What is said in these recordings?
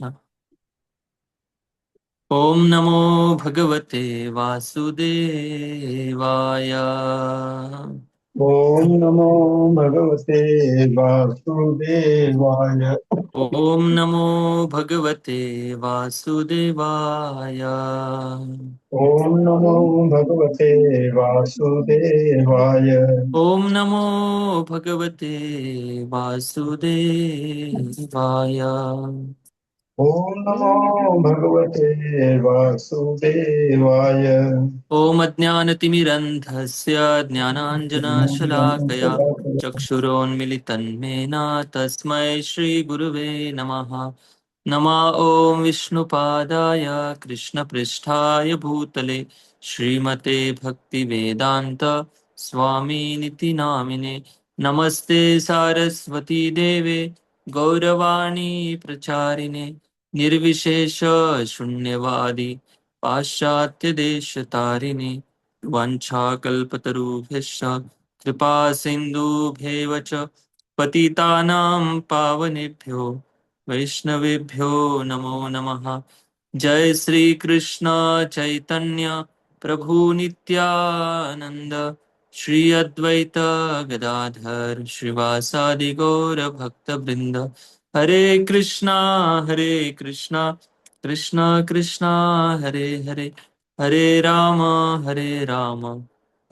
कृष्ण। ओम नमो भगवते वासुदेवाय। ओम नमो भगवते वासुदेवाय। ओम नमो भगवते वासुदेवाय। ओम नमो भगवते वासुदेवाय। ओम नमो भगवते वासुदेवाय। ओम नमो भगवते वासुदेवाय। ओम अज्ञानतिमिरन्धस्य ज्ञानाञ्जनशलाकया चक्षुरोन्मिलितं येन तस्मै श्रीगुरुवे नमः। नमः ॐ विष्णुपादाय कृष्णपृष्ठाय भूतले श्रीमते भक्तिवेदान्त स्वामिनिति नामिने। नमस्ते सारस्वती देवे गौरवाणी प्रचारिणे निर्विशेष शून्यवादी पाश्चात्यदेशतारिणे वाञ्छाकल्पतरुभ्यश्च कृपा सिन्धुभ्येव च पतितानां पावनेभ्यो वैष्णवेभ्यो नमो नमः। जय श्री कृष्ण चैतन्य प्रभु नित्यानंद श्री अद्वैत गदाधर श्रीवासादि गौर भक्त वृंद। हरे कृष्णा कृष्णा कृष्णा हरे हरे, हरे राम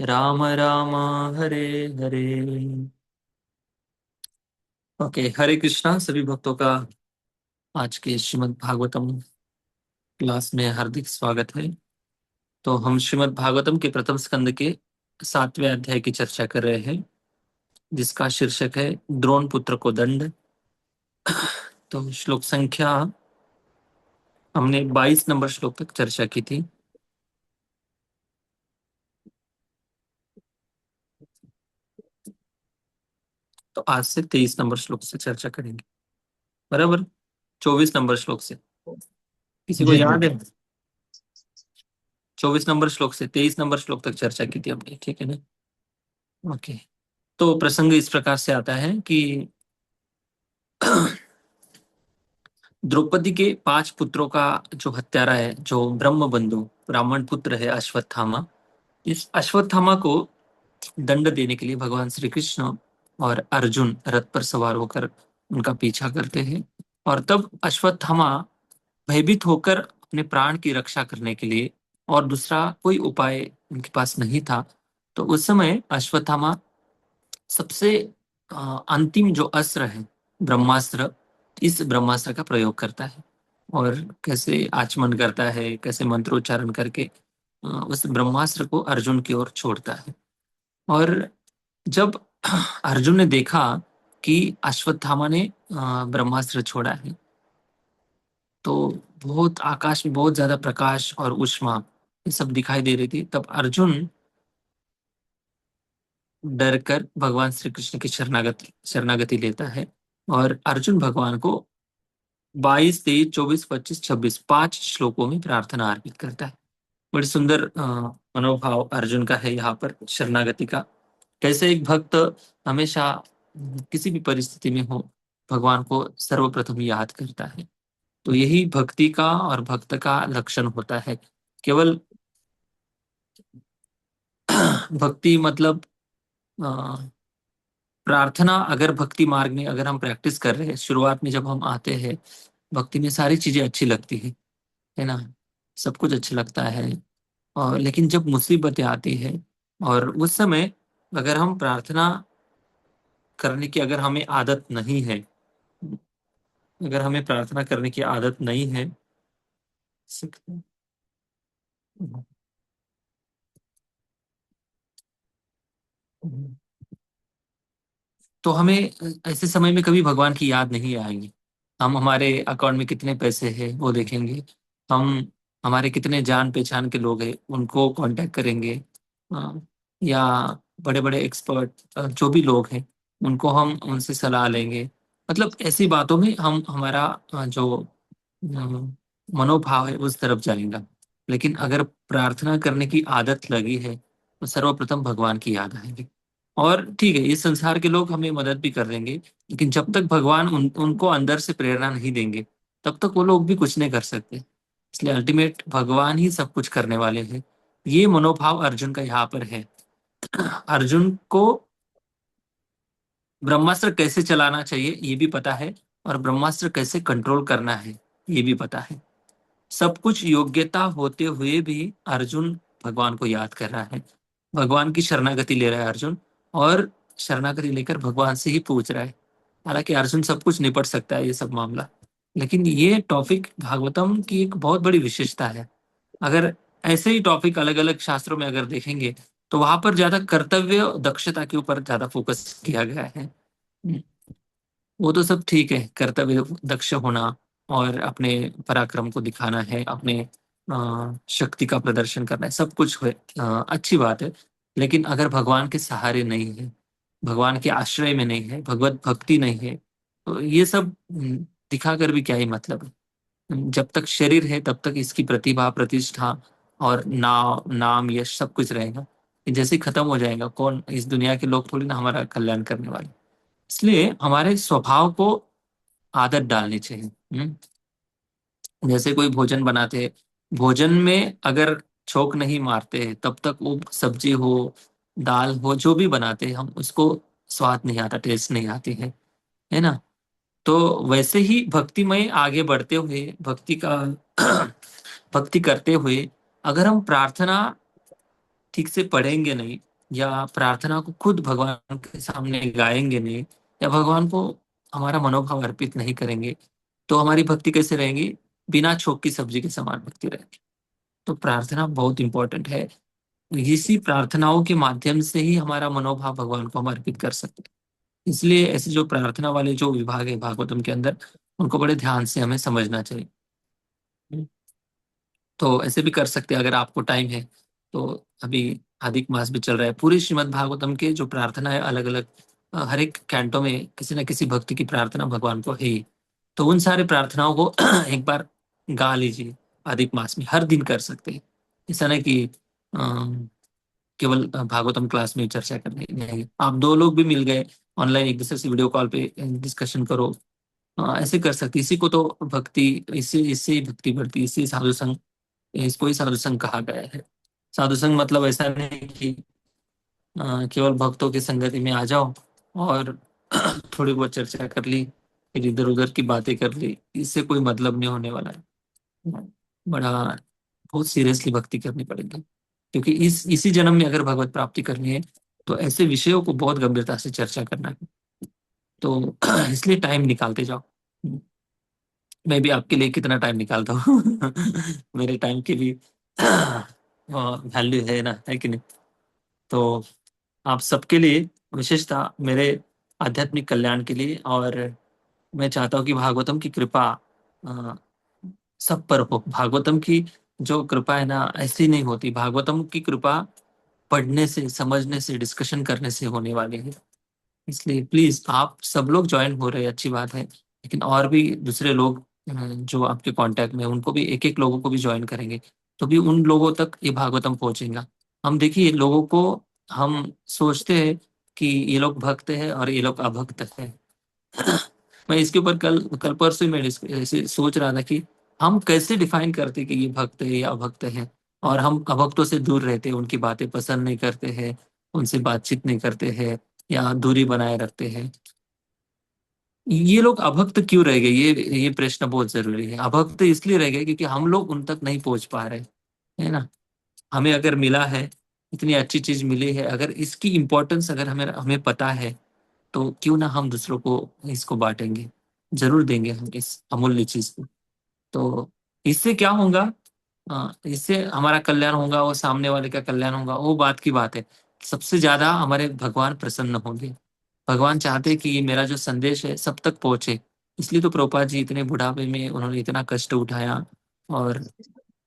राम राम हरे हरे। ओके, हरे कृष्णा सभी भक्तों का आज के श्रीमद् भागवतम क्लास में हार्दिक स्वागत है। तो हम श्रीमद् भागवतम के प्रथम स्कंद के 7वें अध्याय की चर्चा कर रहे हैं, जिसका शीर्षक है द्रोण पुत्र को दंड। तो श्लोक संख्या हमने 22 नंबर श्लोक तक चर्चा की थी। तो आज से 23 नंबर श्लोक से चर्चा करेंगे, बराबर। 24 नंबर श्लोक से किसी को जी जी। याद है? 24 नंबर श्लोक से 23 नंबर श्लोक तक चर्चा की थी हमने, ठीक है ना? ओके। तो प्रसंग इस प्रकार से आता है कि द्रौपदी के 5 पुत्रों का जो हत्यारा है, जो ब्रह्म बंधु ब्राह्मण पुत्र है अश्वत्थामा, इस अश्वत्थामा को दंड देने के लिए भगवान श्री कृष्ण और अर्जुन रथ पर सवार होकर उनका पीछा करते हैं। और तब अश्वत्थामा भयभीत होकर अपने प्राण की रक्षा करने के लिए और दूसरा कोई उपाय उनके पास नहीं था। तो उस समय अश्वत्थामा सबसे अंतिम जो अस्त्र है, ब्रह्मास्त्र, इस ब्रह्मास्त्र का प्रयोग करता है। और कैसे आचमन करता है, कैसे मंत्रोच्चारण करके उस ब्रह्मास्त्र को अर्जुन की ओर छोड़ता है। और जब अर्जुन ने देखा कि अश्वत्थामा ने ब्रह्मास्त्र छोड़ा है, तो बहुत आकाश में बहुत ज्यादा प्रकाश और ऊष्मा ये सब दिखाई दे रही थी। तब अर्जुन डर कर भगवान श्री कृष्ण की शरणागति शरणागति लेता है। और अर्जुन भगवान को 22, 23, 24, 25, 26 5 श्लोकों में प्रार्थना अर्पित करता है। बड़ी सुंदर मनोभाव अर्जुन का है यहाँ पर शरणागति का। कैसे एक भक्त हमेशा किसी भी परिस्थिति में हो, भगवान को सर्वप्रथम याद करता है। तो यही भक्ति का और भक्त का लक्षण होता है। केवल भक्ति मतलब प्रार्थना, अगर भक्ति मार्ग में अगर हम प्रैक्टिस कर रहे हैं, शुरुआत में जब हम आते हैं भक्ति में सारी चीजें अच्छी लगती है ना, सब कुछ अच्छा लगता है। और लेकिन जब मुसीबतें आती है और उस समय अगर हम प्रार्थना करने की अगर हमें आदत नहीं है, अगर हमें प्रार्थना करने की आदत नहीं है, तो हमें ऐसे समय में कभी भगवान की याद नहीं आएगी। हम हमारे अकाउंट में कितने पैसे हैं वो देखेंगे, हम हमारे कितने जान पहचान के लोग हैं उनको कांटेक्ट करेंगे, अ, या बड़े बड़े एक्सपर्ट जो भी लोग हैं उनको हम उनसे सलाह लेंगे। मतलब ऐसी बातों में हम हमारा जो मनोभाव है उस तरफ जाएगा। लेकिन अगर प्रार्थना करने की आदत लगी है तो सर्वप्रथम भगवान की याद आएगी। और ठीक है, इस संसार के लोग हमें मदद भी कर देंगे, लेकिन जब तक भगवान उनको अंदर से प्रेरणा नहीं देंगे तब तक वो लोग भी कुछ नहीं कर सकते। इसलिए अल्टीमेट भगवान ही सब कुछ करने वाले हैं। ये मनोभाव अर्जुन का यहाँ पर है। अर्जुन को ब्रह्मास्त्र कैसे चलाना चाहिए ये भी पता है, और ब्रह्मास्त्र कैसे कंट्रोल करना है ये भी पता है। सब कुछ योग्यता होते हुए भी अर्जुन भगवान को याद कर रहा है, भगवान की शरणागति ले रहा है अर्जुन, और शरणागति लेकर भगवान से ही पूछ रहा है। हालांकि अर्जुन सब कुछ निपट सकता है ये सब मामला, लेकिन ये टॉपिक भागवतम की एक बहुत बड़ी विशेषता है। अगर ऐसे ही टॉपिक अलग अलग शास्त्रों में अगर देखेंगे तो वहां पर ज्यादा कर्तव्य दक्षता के ऊपर ज्यादा फोकस किया गया है। वो तो सब ठीक है, कर्तव्य दक्ष होना और अपने पराक्रम को दिखाना है, अपने शक्ति का प्रदर्शन करना है, सब कुछ है, अच्छी बात है। लेकिन अगर भगवान के सहारे नहीं है, भगवान के आश्रय में नहीं है, भगवत भक्ति नहीं है, तो ये सब दिखाकर भी क्या ही मतलब है। जब तक शरीर है तब तक इसकी प्रतिभा प्रतिष्ठा और नाम यश सब कुछ रहेगा। ये जैसे ही खत्म हो जाएगा, कौन इस दुनिया के लोग थोड़ी ना हमारा कल्याण करने वाले। इसलिए हमारे स्वभाव को आदत डालनी चाहिए। जैसे कोई भोजन बनाते हैं, भोजन में अगर छोक नहीं मारते हैं तब तक वो सब्जी हो, दाल हो, जो भी बनाते हैं हम उसको स्वाद नहीं आता, टेस्ट नहीं आती है ना। तो वैसे ही भक्तिमय आगे बढ़ते हुए भक्ति का भक्ति करते हुए अगर हम प्रार्थना ठीक से पढ़ेंगे नहीं, या प्रार्थना को खुद भगवान के सामने गाएंगे नहीं, या भगवान को हमारा मनोभाव अर्पित नहीं करेंगे, तो हमारी भक्ति कैसे रहेगी? बिना छोक की सब्जी के समान भक्ति रहेगी। तो प्रार्थना बहुत इंपॉर्टेंट है। इसी प्रार्थनाओं के माध्यम से ही हमारा मनोभाव भगवान को हम अर्पित कर सकते हैं। इसलिए ऐसे जो प्रार्थना वाले जो विभाग है भागवतम के अंदर, उनको बड़े ध्यान से हमें समझना चाहिए। तो ऐसे भी कर सकते हैं अगर आपको टाइम है तो। अभी अधिक मास भी चल रहा है, पूरे श्रीमद् भागवतम के जो प्रार्थना है अलग अलग, हर एक कैंटो में किसी न किसी भक्ति की प्रार्थना भगवान को है ही। तो उन सारे प्रार्थनाओं को एक बार गा लीजिए। अधिक मास में हर दिन कर सकते हैं। ऐसा नहीं कि केवल भागवतम क्लास में चर्चा करनी नहीं, आप दो लोग भी मिल गए ऑनलाइन एक दूसरे से वीडियो कॉल पे डिस्कशन करो। ऐसे कर सकते, इसी को तो भक्ति, इससे इससे ही भक्ति बढ़ती है, इससे ही साधु संग, इसको ही साधु संघ कहा गया है। साधु संघ मतलब ऐसा नहीं कि केवल भक्तों की संगति में आ जाओ और थोड़ी बहुत चर्चा कर ली, फिर इधर उधर की बातें कर ली, इससे कोई मतलब नहीं होने वाला है। बड़ा बहुत सीरियसली भक्ति करनी पड़ेगी, क्योंकि इस इसी जन्म में अगर भगवत प्राप्ति करनी है तो ऐसे विषयों को बहुत गंभीरता से चर्चा करना है। तो इसलिए टाइम निकालते जाओ। मैं भी आपके लिए कितना टाइम निकालता हूँ। मेरे टाइम की भी वैल्यू है ना, है कि नहीं? तो आप सबके लिए, विशेषता मेरे आध्यात्मिक कल्याण के लिए, और मैं चाहता हूँ कि भागवतम की कृपा अ, सब पर हो। भागवतम की जो कृपा है ना, ऐसी नहीं होती। भागवतम की कृपा पढ़ने से, समझने से, डिस्कशन करने से होने वाली है। इसलिए प्लीज आप सब लोग ज्वाइन हो रहे हैं, अच्छी बात है, लेकिन और भी दूसरे लोग जो आपके कांटेक्ट में हैं, उनको भी एक एक लोगों को भी ज्वाइन करेंगे तो भी उन लोगों तक ये भागवतम पहुंचेगा। हम देखिए लोगों को, हम सोचते हैं कि ये लोग भक्त है और ये लोग अभक्त है। मैं इसके ऊपर कल कल परसों ही मैं ऐसे सोच रहा था कि हम कैसे डिफाइन करते कि ये भक्त है या अभक्त है। और हम अभक्तों से दूर रहते हैं, उनकी बातें पसंद नहीं करते हैं, उनसे बातचीत नहीं करते हैं, या दूरी बनाए रखते हैं। ये लोग अभक्त क्यों रह गए? ये प्रश्न बहुत जरूरी है। अभक्त इसलिए रह गए क्योंकि हम लोग उन तक नहीं पहुंच पा रहे, है ना। हमें अगर मिला है, इतनी अच्छी चीज मिली है, अगर इसकी इम्पोर्टेंस अगर हमें हमें पता है, तो क्यों ना हम दूसरों को इसको बांटेंगे, जरूर देंगे हम इस अमूल्य चीज को। तो इससे क्या होगा? इससे हमारा कल्याण होगा, वो सामने वाले का कल्याण होगा, वो बात की बात है। सबसे ज्यादा हमारे भगवान प्रसन्न होंगे। भगवान चाहते हैं कि ये मेरा जो संदेश है सब तक पहुंचे। इसलिए तो प्रभुपाद जी इतने बुढ़ापे में उन्होंने इतना कष्ट उठाया, और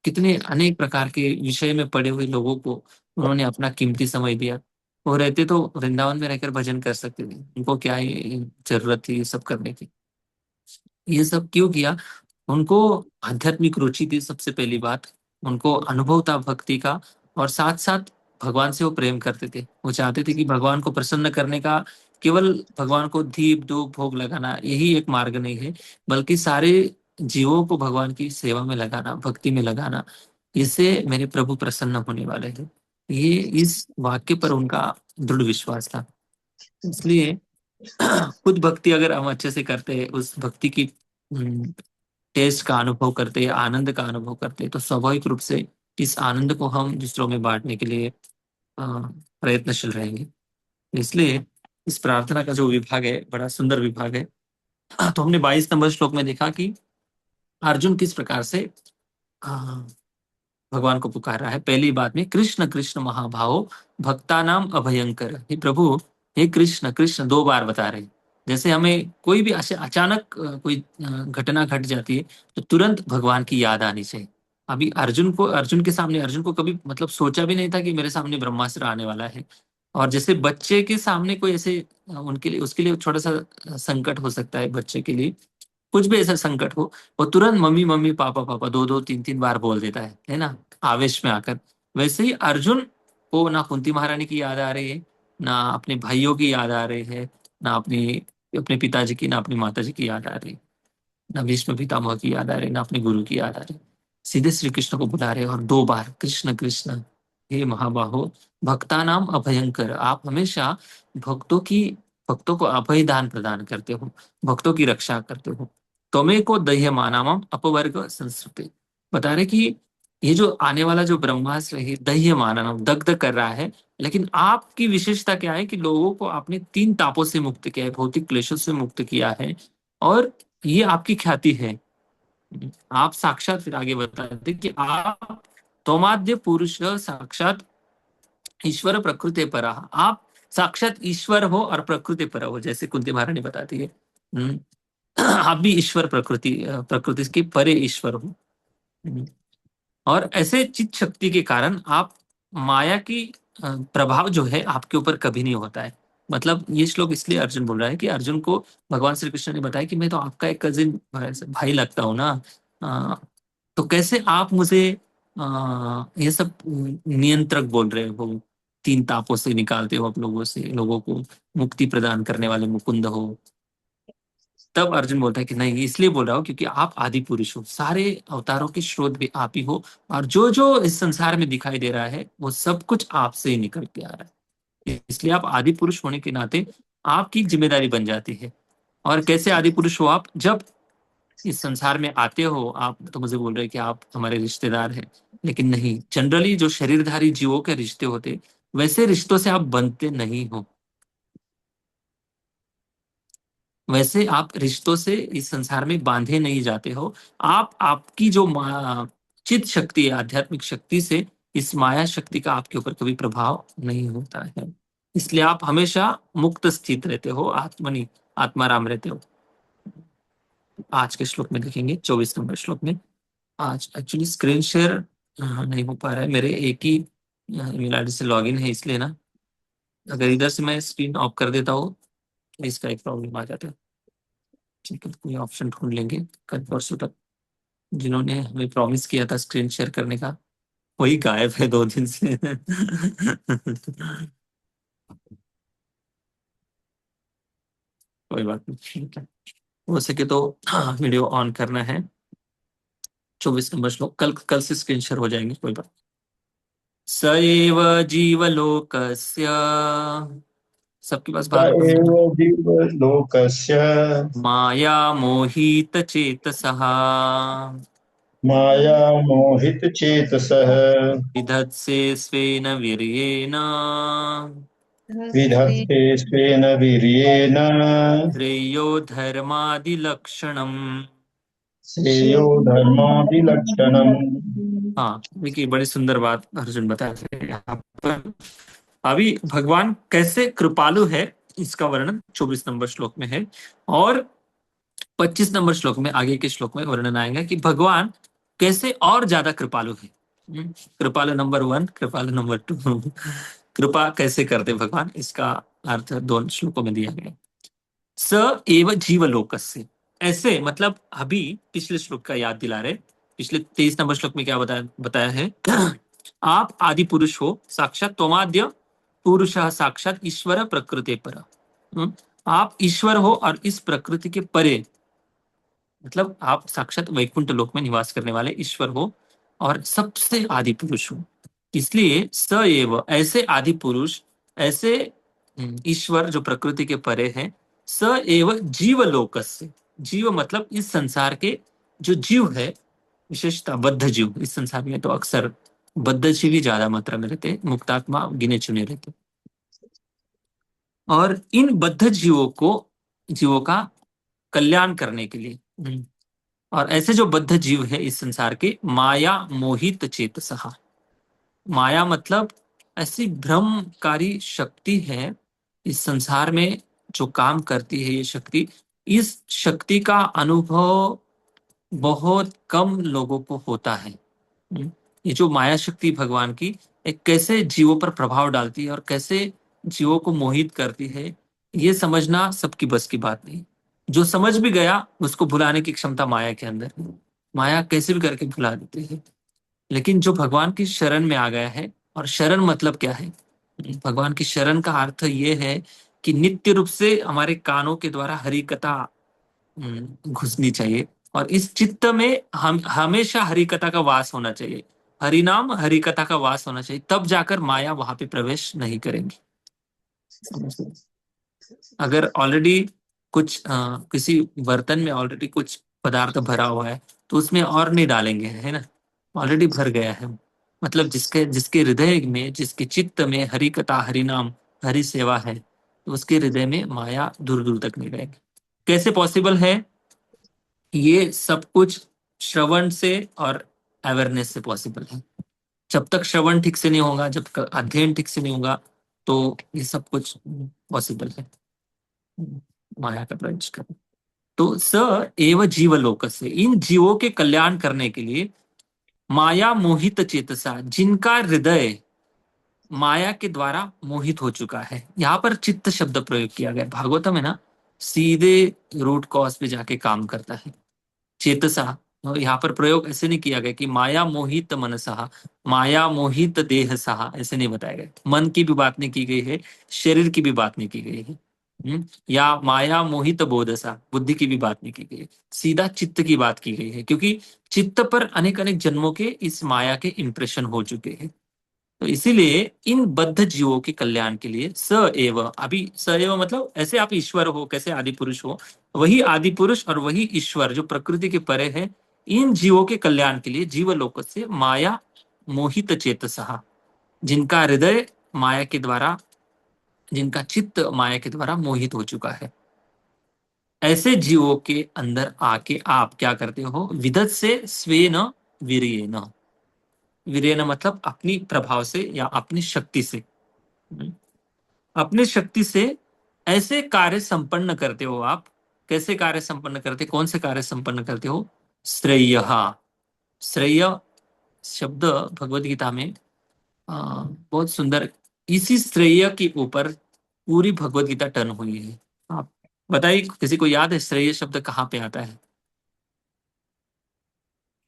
कितने अनेक प्रकार के विषय में पड़े हुए लोगों को उन्होंने अपना कीमती समय दिया। वो रहते तो वृंदावन में रहकर भजन कर सकते थे, उनको क्या ही जरूरत थी ये सब करने की। ये सब क्यों किया? उनको आध्यात्मिक रुचि थी सबसे पहली बात, उनको अनुभव था भक्ति का, और साथ साथ भगवान से वो प्रेम करते थे। वो चाहते थे कि भगवान को प्रसन्न करने का केवल भगवान को दीप धूप भोग लगाना यही एक मार्ग नहीं है, बल्कि सारे जीवों को भगवान की सेवा में लगाना, भक्ति में लगाना, इससे मेरे प्रभु प्रसन्न होने वाले हैं। ये इस वाक्य पर उनका दृढ़ विश्वास था। इसलिए खुद भक्ति अगर हम अच्छे से करते हैं, उस भक्ति की टेस्ट का अनुभव करते हैं, आनंद का अनुभव करते हैं, तो स्वाभाविक रूप से इस आनंद को हम दूसरों में बांटने के लिए प्रयत्नशील रहेंगे। इसलिए इस प्रार्थना का जो विभाग है बड़ा सुंदर विभाग है। तो हमने 22 नंबर श्लोक में देखा कि अर्जुन किस प्रकार से अ, भगवान को पुकार रहा है। पहली बात में कृष्ण कृष्ण महाभाव भक्ता नाम अभयंकर, हे प्रभु, हे कृष्ण कृष्ण 2 बार बता रहे हैं। जैसे हमें कोई भी अचानक कोई घटना घट जाती है तो तुरंत भगवान की याद आनी चाहिए। अभी अर्जुन के सामने, अर्जुन को कभी मतलब सोचा भी नहीं था कि मेरे सामने ब्रह्मास्त्र आने वाला है। और जैसे बच्चे के सामने कोई ऐसे उनके लिए, उसके लिए छोटा सा संकट हो सकता है बच्चे के लिए, कुछ भी ऐसा संकट हो, वो तुरंत मम्मी मम्मी पापा पापा 2 2 3 3 बार बोल देता है ना, आवेश में आकर। वैसे ही अर्जुन को ना कुंती महारानी की याद आ रही है, ना अपने भाइयों की याद आ रही है, ना अपनी अपने पिताजी की, ना अपनी माता जी की याद आ रही है, ना भीष्म पितामह की याद आ रही है, ना अपने गुरु की याद आ रही है। सीधे श्री कृष्ण को बुला रहे हैं और 2 बार कृष्ण कृष्ण, हे महाबाहो भक्ता नाम अभयंकर, आप हमेशा भक्तों की भक्तों को अभय दान प्रदान करते हो, भक्तों की रक्षा करते हो। त्वमे को दह्य मानामम अपवर्ग संस्कृति, बता रहे कि ये जो आने वाला जो ब्रह्मास्त्र है दह्य मानव दग्ध कर रहा है, लेकिन आपकी विशेषता क्या है कि लोगों को आपने 3 तापों से मुक्त किया है, भौतिक क्लेशों से मुक्त किया है, और ये आपकी ख्याति है। आप साक्षात, फिर आगे बताते कि आप तोमाद्य पुरुष साक्षात ईश्वर प्रकृति पर, आप साक्षात ईश्वर हो और प्रकृति पर हो, जैसे कुंती महारानी बताती है। हम्म, आप भी ईश्वर प्रकृति के परे ईश्वर हो। और ऐसे चित शक्ति के कारण आप माया की प्रभाव जो है आपके ऊपर कभी नहीं होता है। मतलब ये श्लोक इसलिए अर्जुन बोल रहा है कि अर्जुन को भगवान श्री कृष्ण ने बताया कि मैं तो आपका एक कजिन भाई लगता हूँ ना, अ, तो कैसे आप मुझे ये सब नियंत्रक बोल रहे हो, 3 तापों से निकालते हो आप लोगों से, लोगों को मुक्ति प्रदान करने वाले मुकुंद हो। तब अर्जुन बोलता है कि नहीं, इसलिए बोल रहा हूँ क्योंकि आप आदि पुरुष हो, सारे अवतारों के स्रोत भी आप ही हो, और जो जो इस संसार में दिखाई दे रहा है वो सब कुछ आपसे ही निकल के आ रहा है। इसलिए आप आदि पुरुष होने के नाते आपकी जिम्मेदारी बन जाती है। और कैसे आदि पुरुष हो आप, जब इस संसार में आते हो, आप तो मुझे बोल रहे हैं कि आप हमारे रिश्तेदार हैं, लेकिन नहीं, जनरली जो शरीरधारी जीवों के रिश्ते होते, वैसे रिश्तों से आप बनते नहीं हो। वैसे आप रिश्तों से इस संसार में बांधे नहीं जाते हो। आप आपकी जो चित शक्ति है, आध्यात्मिक शक्ति से, इस माया शक्ति का आपके ऊपर कभी प्रभाव नहीं होता है। इसलिए आप हमेशा मुक्त स्थित रहते हो, आत्मनि आत्माराम रहते हो। आज के श्लोक में देखेंगे 24 नंबर श्लोक में। आज एक्चुअली स्क्रीन शेयर नहीं हो पा रहा है, मेरे एक ही ईमेल आईडी से लॉगिन है, इसलिए ना, अगर इधर से मैं स्क्रीन ऑफ कर देता हूँ तो इसका एक प्रॉब्लम आ जाता है। ठीक है, कोई ऑप्शन ढूंढ लेंगे कल परसों तक। जिन्होंने हमें प्रॉमिस किया था स्क्रीन शेयर करने का, वही गायब है 2 दिन से। कोई बात नहीं, ठीक है। हो सके तो वीडियो ऑन करना है। 24 नंबर श्लोक कल कल से स्क्रीन शेयर हो जाएंगे, कोई बात। स एव जीवलोकस्य, सबके पास स बात एव जीवलोकस्य माया मोहित चेतसः मायामोहितचेतसः विधत्से स्वेन वीर्येण विधत्ते स्वेन वीर्येण श्रेयो धर्मादिलक्षणम्। श्रेयो धर्मादिलक्षणम्। हाँ, देखिए बड़ी सुंदर बात अर्जुन बताया है यहाँ पर। अभी भगवान कैसे कृपालु है, इसका वर्णन 24 नंबर श्लोक में है। और 25 नंबर श्लोक में, आगे के श्लोक में वर्णन आएगा कि भगवान कैसे और ज्यादा कृपालु है। कृपालु नंबर 1, कृपालु नंबर 2। कृपा कैसे करते भगवान, इसका अर्थ 2 श्लोकों में दिया गया। स एव जीवलोकस्य, ऐसे मतलब अभी पिछले श्लोक का याद दिला रहे। पिछले 23 नंबर श्लोक में क्या बताया है। आप आदि पुरुष हो, साक्षात तोमाद्य पुरुष साक्षात ईश्वर प्रकृति पर। आप ईश्वर हो और इस प्रकृति के परे मतलब आप साक्षात वैकुंठ लोक में निवास करने वाले ईश्वर हो और सबसे आदि पुरुष हो। इसलिए स एव, ऐसे आदि पुरुष, ऐसे ईश्वर जो प्रकृति के परे है, स एव जीवलोकस्य, जीव मतलब इस संसार के जो जीव है, विशेषतः बद्ध जीव, इस संसार में तो अक्सर बद्ध जीव ही ज्यादा मात्रा में रहते हैं, मुक्तात्मा गिने चुने रहते हैं। और इन बद्ध जीवों का कल्याण करने के लिए, और ऐसे जो बद्ध जीव है इस संसार के, माया मोहित चेतसः, माया मतलब ऐसी भ्रमकारी शक्ति है इस संसार में जो काम करती है, ये शक्ति, इस शक्ति का अनुभव बहुत कम लोगों को होता है। ये जो माया शक्ति भगवान की एक कैसे जीवों पर प्रभाव डालती है और कैसे जीवों को मोहित करती है, ये समझना सबकी बस की बात नहीं। जो समझ भी गया उसको भुलाने की क्षमता माया के अंदर है। माया कैसे भी करके भुला देती है। लेकिन जो भगवान की शरण में आ गया है, और शरण मतलब क्या है, भगवान की शरण का अर्थ ये है कि नित्य रूप से हमारे कानों के द्वारा हरि कथा घुसनी चाहिए, और इस चित्त में हम हमेशा हरि कथा का वास होना चाहिए, हरि नाम हरि कथा का वास होना चाहिए, तब जाकर माया वहां पे प्रवेश नहीं करेंगी। अगर ऑलरेडी कुछ किसी बर्तन में ऑलरेडी कुछ पदार्थ भरा हुआ है, तो उसमें और नहीं डालेंगे, है ना, ऑलरेडी भर गया है। मतलब जिसके जिसके हृदय में, जिसके चित्त में हरि कथा, हरि नाम, हरि सेवा है, तो उसके हृदय में माया दूर दूर तक नहीं रहेगी। कैसे पॉसिबल है? ये सब कुछ श्रवण से और अवेयरनेस से पॉसिबल है। जब तक श्रवण ठीक से नहीं होगा, जब तक अध्ययन ठीक से नहीं होगा, तो ये सब कुछ पॉसिबल है माया का प्रवेश करना। तो स एव जीवलोक से, इन जीवों के कल्याण करने के लिए, माया मोहित चेतसा, जिनका हृदय माया के द्वारा मोहित हो चुका है। यहाँ पर चित्त शब्द प्रयोग किया गया, भागवतम है ना, सीधे रूट कॉज पे जाके काम करता है। चेतसा, तो यहाँ पर प्रयोग ऐसे नहीं किया गया कि माया मोहित मनसः, माया मोहित देहसः, ऐसे नहीं बताया गया। मन की भी बात नहीं की गई है, शरीर की भी बात नहीं की गई है। या माया मोहित बोधसा, बुद्धि की भी बात नहीं की गई है, सीधा चित्त की बात की गई है, क्योंकि चित्त पर अनेक अनेक जन्मों के इस माया के इंप्रेशन हो चुके हैं। तो इसीलिए इन बद्ध जीवों के कल्याण के लिए स एव, अभी स एव मतलब ऐसे आप ईश्वर हो, कैसे आदि पुरुष हो, वही आदि पुरुष और वही ईश्वर जो प्रकृति के परे है, इन जीवों के कल्याण के लिए जीवलोक से माया मोहित चेतसः, जिनका हृदय माया के द्वारा, जिनका चित्त माया के द्वारा मोहित हो चुका है, ऐसे जीवों के अंदर आके आप क्या करते हो? विदत से स्वेन वीर्येन, वीर्येन मतलब अपनी प्रभाव से या अपनी शक्ति से, अपनी शक्ति से ऐसे कार्य संपन्न करते हो आप। कैसे कार्य संपन्न करते, कौन से कार्य संपन्न करते हो? श्रेय, श्रेय शब्द भगवत गीता में बहुत सुंदर, इसी श्रेय के ऊपर पूरी भगवत गीता टर्न हुई है। आप बताइए, किसी को याद है श्रेय शब्द कहाँ पे आता है?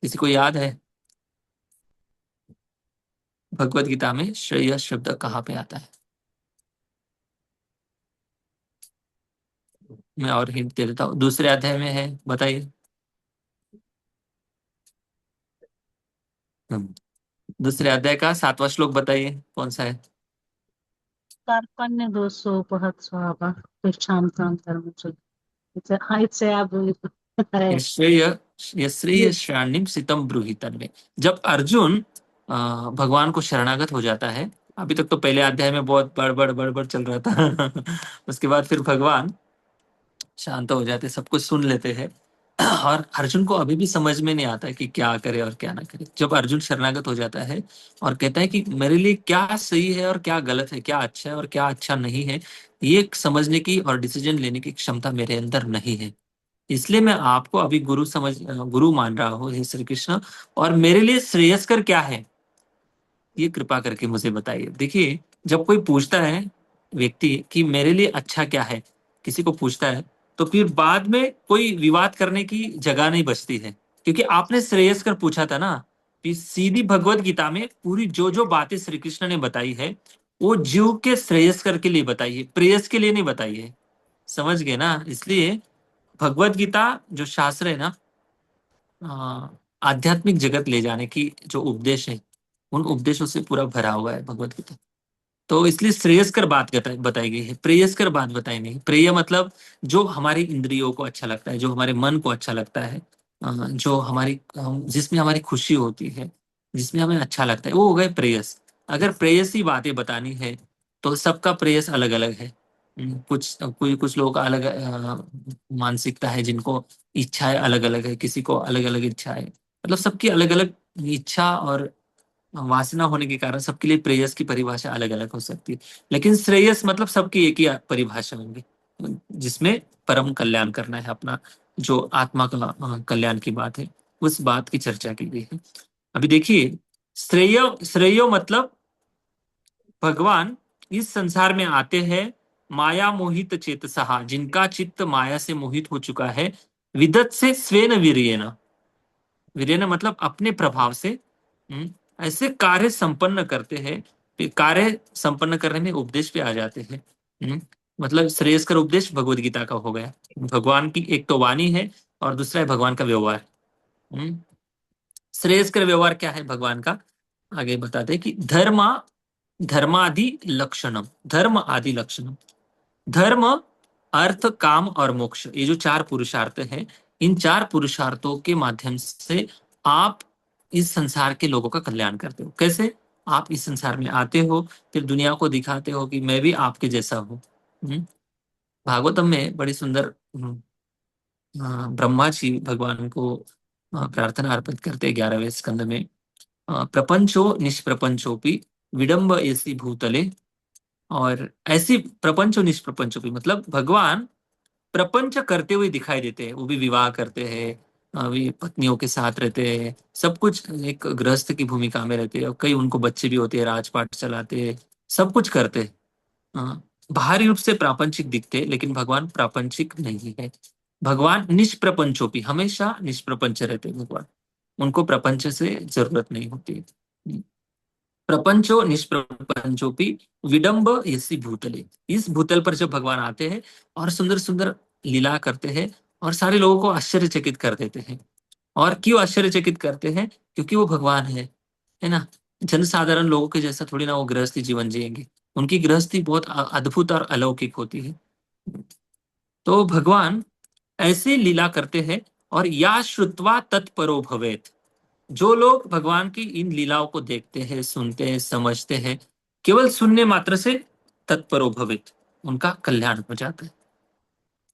किसी को याद है भगवत गीता में श्रेय शब्द कहाँ पे आता है? मैं और हिंट दे देता हूँ, दूसरे अध्याय में है, बताइए। हम्म, दूसरे अध्याय का 7वां श्लोक बताइए, कौन सा है? कार्पण्य दोषोपहत स्वभाव तिष्ठाम धर्म। हाँ, इससे आप बोले है। श्रेय, श्रेय श्रेणिम सितम ब्रूहितन में, जब अर्जुन भगवान को शरणागत हो जाता है, अभी तक तो पहले अध्याय में बहुत बड़बड़ बड़बड़ चल रहा था उसके बाद फिर भगवान शांत हो जाते, सब कुछ सुन लेते हैं और अर्जुन को अभी भी समझ में नहीं आता है कि क्या करे और क्या ना करे। जब अर्जुन शरणागत हो जाता है और कहता है कि मेरे लिए क्या सही है और क्या गलत है, क्या अच्छा है और क्या अच्छा नहीं है, ये समझने की और डिसीजन लेने की क्षमता मेरे अंदर नहीं है, इसलिए मैं आपको अभी गुरु मान रहा हूँ, हे श्री कृष्ण, और मेरे लिए श्रेयस्कर क्या है, ये कृपा करके मुझे बताइए। देखिए, जब कोई पूछता है व्यक्ति कि मेरे लिए अच्छा क्या है, किसी को पूछता है, तो फिर बाद में कोई विवाद करने की जगह नहीं बचती है, क्योंकि आपने श्रेयस्कर पूछा था ना। कि सीधी भगवत गीता में पूरी जो जो बातें श्री कृष्ण ने बताई है, वो जीव के श्रेयस्कर के लिए बताई है, प्रेयस के लिए नहीं बताई है। समझ गए ना? इसलिए भगवत गीता जो शास्त्र है ना, आध्यात्मिक जगत ले जाने की जो उपदेश है, उन उपदेशों से पूरा भरा हुआ है भगवत गीता। तो इसलिए श्रेयस्कर बात बताई गई है, प्रेयस्कर बात बताई नहीं। प्रेय मतलब जो हमारी इंद्रियों को अच्छा लगता है, जो हमारे मन को अच्छा लगता है, जो जिसमें हमारी खुशी होती है, जिसमें हमें अच्छा लगता है, वो हो गए प्रेयस। अगर प्रेयसी बातें बतानी है तो सबका प्रेयस अलग अलग है। कुछ लोगों का अलग मानसिकता है, जिनको इच्छाएं अलग अलग है, किसी को अलग अलग इच्छा है, मतलब सबकी अलग अलग इच्छा और वासना होने के कारण सबके लिए प्रेयस की परिभाषा अलग अलग हो सकती है। लेकिन श्रेयस मतलब सबकी एक ही परिभाषा होंगी, जिसमें परम कल्याण करना है अपना, जो आत्मा का कल्याण की बात है, उस बात की चर्चा की गई है। अभी देखिए, श्रेय श्रेयो मतलब भगवान इस संसार में आते हैं माया मोहित चेतसहा, जिनका चित्त माया से मोहित हो चुका है, विदत से स्वेन वीर्येन, वीर्येन मतलब अपने प्रभाव से, ऐसे कार्य संपन्न करते हैं। कार्य संपन्न करने में उपदेश पे आ जाते हैं। मतलब श्रेयस्कर उपदेश भगवत गीता का हो गया। भगवान की एक तो वाणी है और दूसरा है भगवान का व्यवहार। हम्म, श्रेयस्कर व्यवहार क्या है भगवान का, आगे बताते हैं कि धर्मादि लक्षणम, धर्म आदि लक्षणम, धर्म, अर्थ, काम और मोक्ष, ये जो चार पुरुषार्थ हैं, इन चार पुरुषार्थों के माध्यम से आप इस संसार के लोगों का कल्याण करते हो। कैसे? आप इस संसार में आते हो, फिर दुनिया को दिखाते हो कि मैं भी आपके जैसा हूँ। भागवतम में बड़ी सुंदर ब्रह्मा जी भगवान को प्रार्थना अर्पित करते हैं 11वें स्कंद में। प्रपंचो निष्प्रपंचोपि विडम्ब ऐसी भूतले, और ऐसी प्रपंचो निष्प्रपंचोपि मतलब भगवान प्रपंच करते हुए दिखाई देते हैं। वो भी विवाह करते हैं, भी पत्नियों के साथ रहते हैं, सब कुछ एक गृहस्थ की भूमिका में रहते हैं, और कई उनको बच्चे भी होते हैं, राजपाट चलाते हैं, सब कुछ करते हैं। हाँ, बाहरी रूप से प्रापंचिक दिखते हैं, लेकिन भगवान प्रापंचिक नहीं है। भगवान निष्प्रपंचोपि, हमेशा निष्प्रपंच रहते हैं भगवान, उनको प्रपंच से जरूरत नहीं होती। प्रपंचो निष्प्रपंचोपि विडम्ब यसी भूतले, इस भूतल पर जब भगवान आते हैं और सुंदर सुंदर लीला करते हैं और सारे लोगों को आश्चर्यचकित कर देते हैं। और क्यों आश्चर्यचकित करते हैं? क्योंकि वो भगवान है ना। जनसाधारण लोगों के जैसा थोड़ी ना वो गृहस्थी जीवन जिएंगे, उनकी गृहस्थी बहुत अद्भुत और अलौकिक होती है। तो भगवान ऐसे लीला करते हैं, और या श्रुत्वा तत्परो भवेत, जो लोग भगवान की इन लीलाओं को देखते हैं, सुनते हैं, समझते हैं, केवल सुनने मात्र से तत्परो भवेत, उनका कल्याण हो जाता है।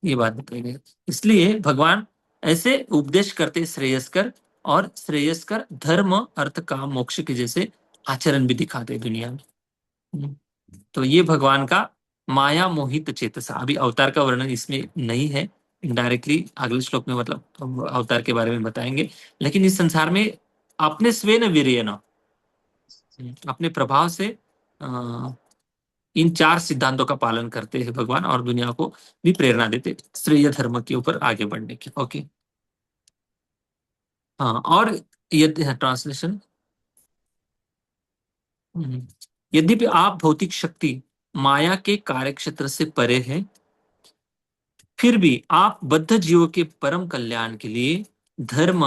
ये बात बताई गई। इसलिए भगवान ऐसे उपदेश करते श्रेयस्कर, और श्रेयस्कर धर्म, अर्थ, काम, मोक्ष के जैसे आचरण भी दिखाते हैं दुनिया में। तो ये भगवान का माया मोहित चेतसा। अभी अवतार का वर्णन इसमें नहीं है, इनडायरेक्टली अगले श्लोक में मतलब हम अवतार के बारे में बताएंगे। लेकिन इस संसार में अपने स्वेन वीर्येन, अपने प्रभाव से इन चार सिद्धांतों का पालन करते हैं भगवान, और दुनिया को भी प्रेरणा देते श्रेय धर्म के ऊपर आगे बढ़ने की। ओके, हाँ, और यदि ट्रांसलेशन, यद्यपि आप भौतिक शक्ति माया के कार्यक्षेत्र से परे हैं, फिर भी आप बद्ध जीवों के परम कल्याण के लिए धर्म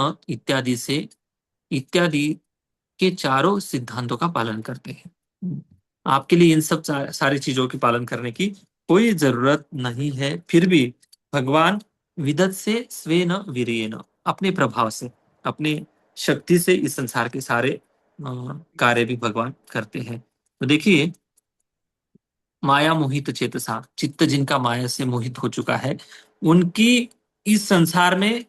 इत्यादि के चारों सिद्धांतों का पालन करते हैं। आपके लिए इन सब सारी चीजों के पालन करने की कोई जरूरत नहीं है, फिर भी भगवान विदत से स्वेन वीर्येन, अपने प्रभाव से, अपने शक्ति से इस संसार के सारे कार्य भी भगवान करते हैं। तो देखिए, माया मोहित चेतसा, चित्त जिनका माया से मोहित हो चुका है, उनकी इस संसार में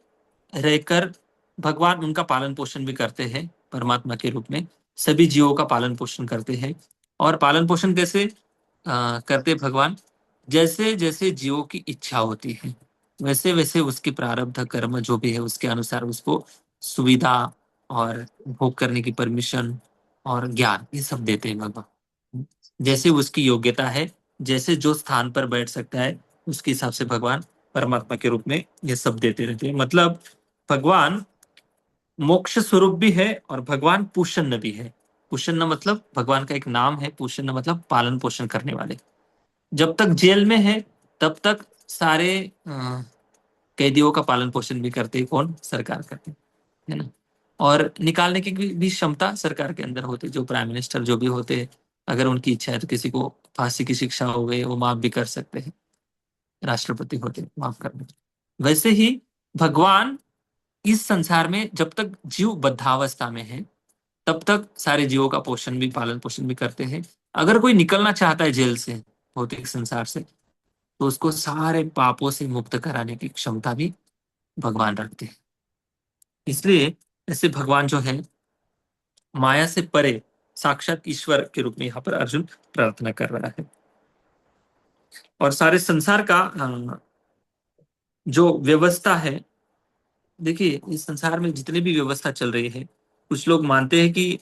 रहकर भगवान उनका पालन पोषण भी करते हैं, परमात्मा के रूप में सभी जीवों का पालन पोषण करते हैं। और पालन पोषण कैसे करते भगवान? जैसे जैसे जीवों की इच्छा होती है, वैसे वैसे उसके प्रारब्ध कर्म जो भी है उसके अनुसार उसको सुविधा और भोग करने की परमिशन और ज्ञान, ये सब देते हैं भगवान। जैसे उसकी योग्यता है, जैसे जो स्थान पर बैठ सकता है, उसके हिसाब से भगवान परमात्मा के रूप में ये सब देते रहते हैं। मतलब भगवान मोक्ष स्वरूप भी है और भगवान पुष्ण भी है। पुष्ण मतलब भगवान का एक नाम है, पुष्ण मतलब पालन पोषण करने वाले। जब तक जेल में है तब तक सारे कैदियों का पालन पोषण भी करते हैं, कौन? सरकार करते हैं। है ना। और निकालने की भी क्षमता सरकार के अंदर होती है। जो प्राइम मिनिस्टर जो भी होते हैं, अगर उनकी इच्छा है तो किसी को फांसी की शिक्षा हो गई वो माफ भी कर सकते हैं। राष्ट्रपति होते हैं माफ करने। वैसे ही भगवान इस संसार में जब तक जीव बद्धावस्था में है तब तक सारे जीवों का पोषण भी पालन पोषण भी करते हैं। अगर कोई निकलना चाहता है जेल से, भौतिक संसार से, तो उसको सारे पापों से मुक्त कराने की क्षमता भी भगवान रखते हैं। इसलिए ऐसे भगवान जो है माया से परे साक्षात ईश्वर के रूप में यहाँ पर अर्जुन प्रार्थना कर रहा है। और सारे संसार का जो व्यवस्था है, देखिए इस संसार में जितनी भी व्यवस्था चल रही है, कुछ लोग मानते हैं कि